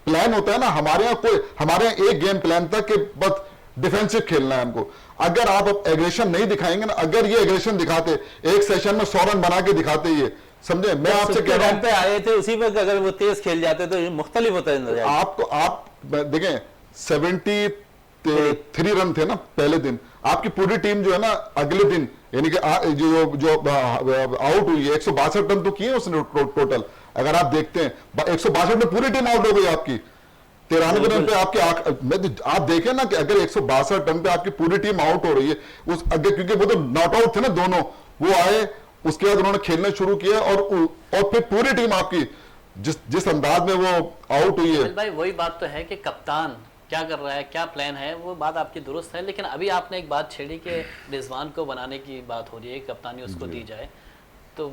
[SPEAKER 5] प्लान होता है ना, हमारे यहाँ एक गेम प्लान था कि बस डिफेंसिव खेलना है हमको। अगर आप एग्रेशन नहीं दिखाएंगे ना, अगर ये एग्रेशन दिखाते एक सेशन में 100 रन बना के दिखाते, ये समझे मैं आपसे कह रहा हूं
[SPEAKER 1] पे आए थे उसी वक्त अगर वो तेज खेल जाते तो मुख्तलिफ होता है।
[SPEAKER 5] आप देखें 73 रन थे ना पहले दिन, आपकी पूरी टीम जो है ना अगले दिन यानी कि जो आउट हुई है 162 रन तो किए उसने टोटल। अगर आप देखते हैं 162 में पूरी टीम आउट हो गई आपकी, 93 रन पे आपके आप देखें ना कि अगर 162 रन पे आपकी पूरी टीम आउट हो रही है उस अगर, क्योंकि वो तो नॉट आउट थे ना दोनों, वो आए उसके बाद उन्होंने खेलना शुरू किया और फिर पूरी टीम आपकी जिस अंदाज में वो आउट हुई है।
[SPEAKER 4] भाई वही बात तो है कि कप्तान क्या कर रहा है, क्या प्लान है, वो बात आपकी दुरुस्त है। लेकिन अभी आपने एक बात छेड़ी कि रिजवान को बनाने की बात हो रही है, कप्तानी उसको दी जाए, तो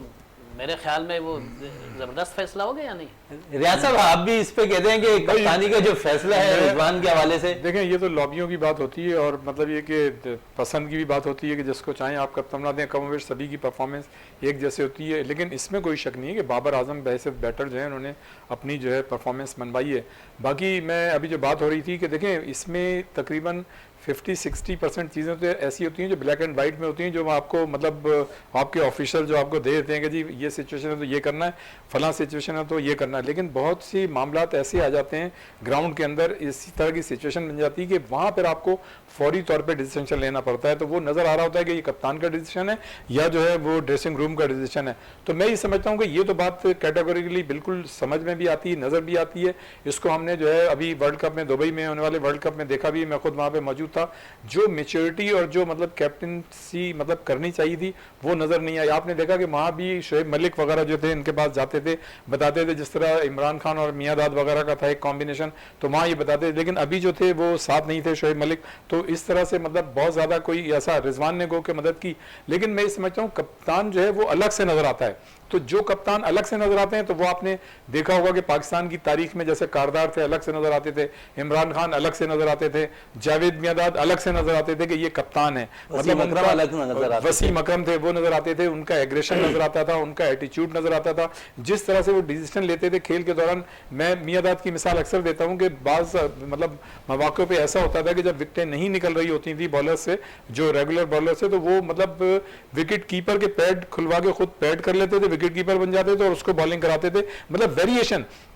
[SPEAKER 4] मेरे ख्याल में वो जबरदस्त फैसला हो गया या नहीं?
[SPEAKER 1] रियाज साहब आप भी इस पे कहते हैं कि कप्तानी का जो फैसला है रिजवान के हवाले से।
[SPEAKER 2] देखें ये तो लॉबियों की बात होती है और मतलब ये कि पसंद की भी बात होती है कि जिसको चाहें आप कप्तान बना दें। कम वेश सभी की परफॉर्मेंस एक जैसे होती है, लेकिन इसमें कोई शक नहीं है कि बाबर आजम बैसिफ बैटर जो है उन्होंने अपनी जो है परफॉर्मेंस मनवाई है। बाकी मैं अभी जो बात हो रही थी कि देखें इसमें तकरीबन 50-60% चीज़ें तो ऐसी होती हैं जो ब्लैक एंड वाइट में होती हैं, जो आपको मतलब आपके ऑफिशियल जो आपको दे देते हैं कि जी ये सिचुएशन है तो ये करना है, फलां सिचुएशन है तो ये करना है। लेकिन बहुत सी मामलात ऐसे आ जाते हैं ग्राउंड के अंदर, इसी तरह की सिचुएशन बन जाती है कि वहाँ पर आपको फौरी तौर पे डिसीजन लेना पड़ता है। तो वो नज़र आ रहा होता है कि ये कप्तान का डिसीजन है या जो है वो ड्रेसिंग रूम का डिसीजन है। तो मैं ये समझता हूँ कि ये तो बात कैटेगोरिकली बिल्कुल समझ में भी आती है, नज़र भी आती है। इसको हमने जो है अभी वर्ल्ड कप में, दुबई में होने वाले वर्ल्ड कप में देखा भी, मैं खुद वहाँ पे मौजूद था। जो मेच्योरिटी और जो मतलब कैप्टनसी मतलब करनी चाहिए थी वो नज़र नहीं आई। आपने देखा कि वहाँ भी शोएब मलिक वगैरह जो थे इनके पास जाते थे, बताते थे, जिस तरह इमरान खान और मियांदाद वगैरह का था एक कॉम्बिनेशन, तो वहाँ ये बताते थे। लेकिन अभी जो थे वो साथ नहीं थे शोएब मलिक। तो इस तरह से मतलब बहुत ज़्यादा कोई ऐसा, रिजवान ने गो के मदद की, लेकिन मैं ये समझता हूँ कप्तान जो है वो अलग से नजर आता है। तो जो कप्तान अलग से नजर आते हैं तो वो आपने देखा होगा कि पाकिस्तान की तारीख में जैसे कारदार थे, अलग से नजर आते थे, इमरान खान अलग से नजर आते थे, जावेद मियांदाद अलग से नजर आते थे कि ये कप्तान है, मतलब
[SPEAKER 1] अकरम अलग नजर आते थे,
[SPEAKER 2] वसीम अकरम थे वो नजर आते थे, उनका एग्रेशन नजर आता था, उनका एटीट्यूड नजर आता था, जिस तरह से वो डिसीजन लेते थे खेल के दौरान। मैं मियांदाद की मिसाल अक्सर देता हूँ कि बाज मतलब मौके पे ऐसा होता था कि जब विकेटें नहीं निकल रही होती थी बॉलर से, जो रेगुलर बॉलर से, तो वो मतलब विकेट कीपर के पैड खुलवा के खुद पैड कर लेते थे, विकेट कीपर बन जाते थे और उसको बॉलिंग कराते थे। मतलब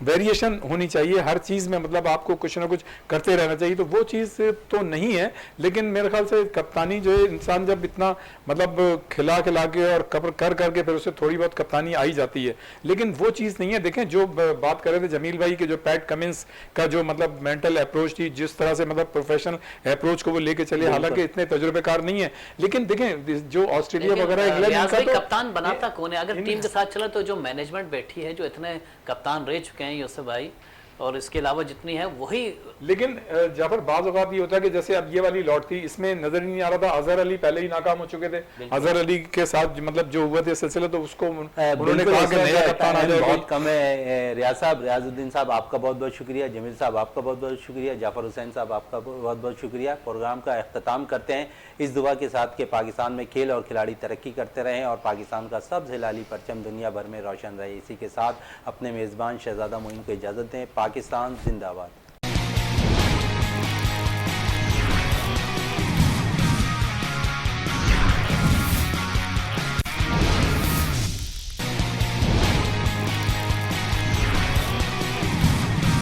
[SPEAKER 2] वेरिएशन होनी चाहिए हर चीज में, मतलब आपको कुछ ना कुछ करते रहना चाहिए। तो वो चीज तो नहीं है, लेकिन मेरे ख्याल से कप्तानी जो है, इंसान जब इतना मतलब खिला के और कर करके फिर उसे थोड़ी बहुत कप्तानी आई जाती है, लेकिन वो चीज नहीं है। देखें जो बात कर रहे थे जमील भाई के, जो पैट कमिंस का जो मतलब मेंटल अप्रोच थी, जिस तरह से मतलब प्रोफेशनल अप्रोच को वो लेके चले, हालांकि इतने तजुर्बेकार नहीं है, लेकिन देखें जो ऑस्ट्रेलिया वगैरह इंग्लैंड का, तो
[SPEAKER 4] कप्तान बनाता कौन है? अगर टीम के साथ चला तो जो मैनेजमेंट बैठी है, जो इतने कप्तान रह चुके हैं यूसुफ भाई, और इसके अलावा जितनी है वही।
[SPEAKER 2] लेकिन जाफर बाज़ औक़ात ये होता है कि जैसे अब ये वाली लॉट थी, इसमें नजर ही नहीं आ रहा था, अजहर अली पहले ही नाकाम हो चुके थे, अजहर अली के साथ मतलब जो हुआ थे सिलसिला, तो उसको उन्होंने कहा कि नया कप्तान आ जाए,
[SPEAKER 1] बहुत कम है। रियाज साहब, रियाजुद्दीन साहब आपका बहुत बहुत शुक्रिया, जमील साहब आपका बहुत बहुत शुक्रिया, जाफर हुसैन साहब आपका बहुत बहुत शुक्रिया। प्रोग्राम का अख्ताम करते हैं इस दुआ के साथ कि पाकिस्तान में खेल और खिलाड़ी तरक्की करते रहें और पाकिस्तान का सब्ज़ हिलाली परचम दुनिया भर में रोशन रहे। इसी के साथ अपने मेज़बान शहजादा मोइन को इजाज़त दें। पाकिस्तान जिंदाबाद।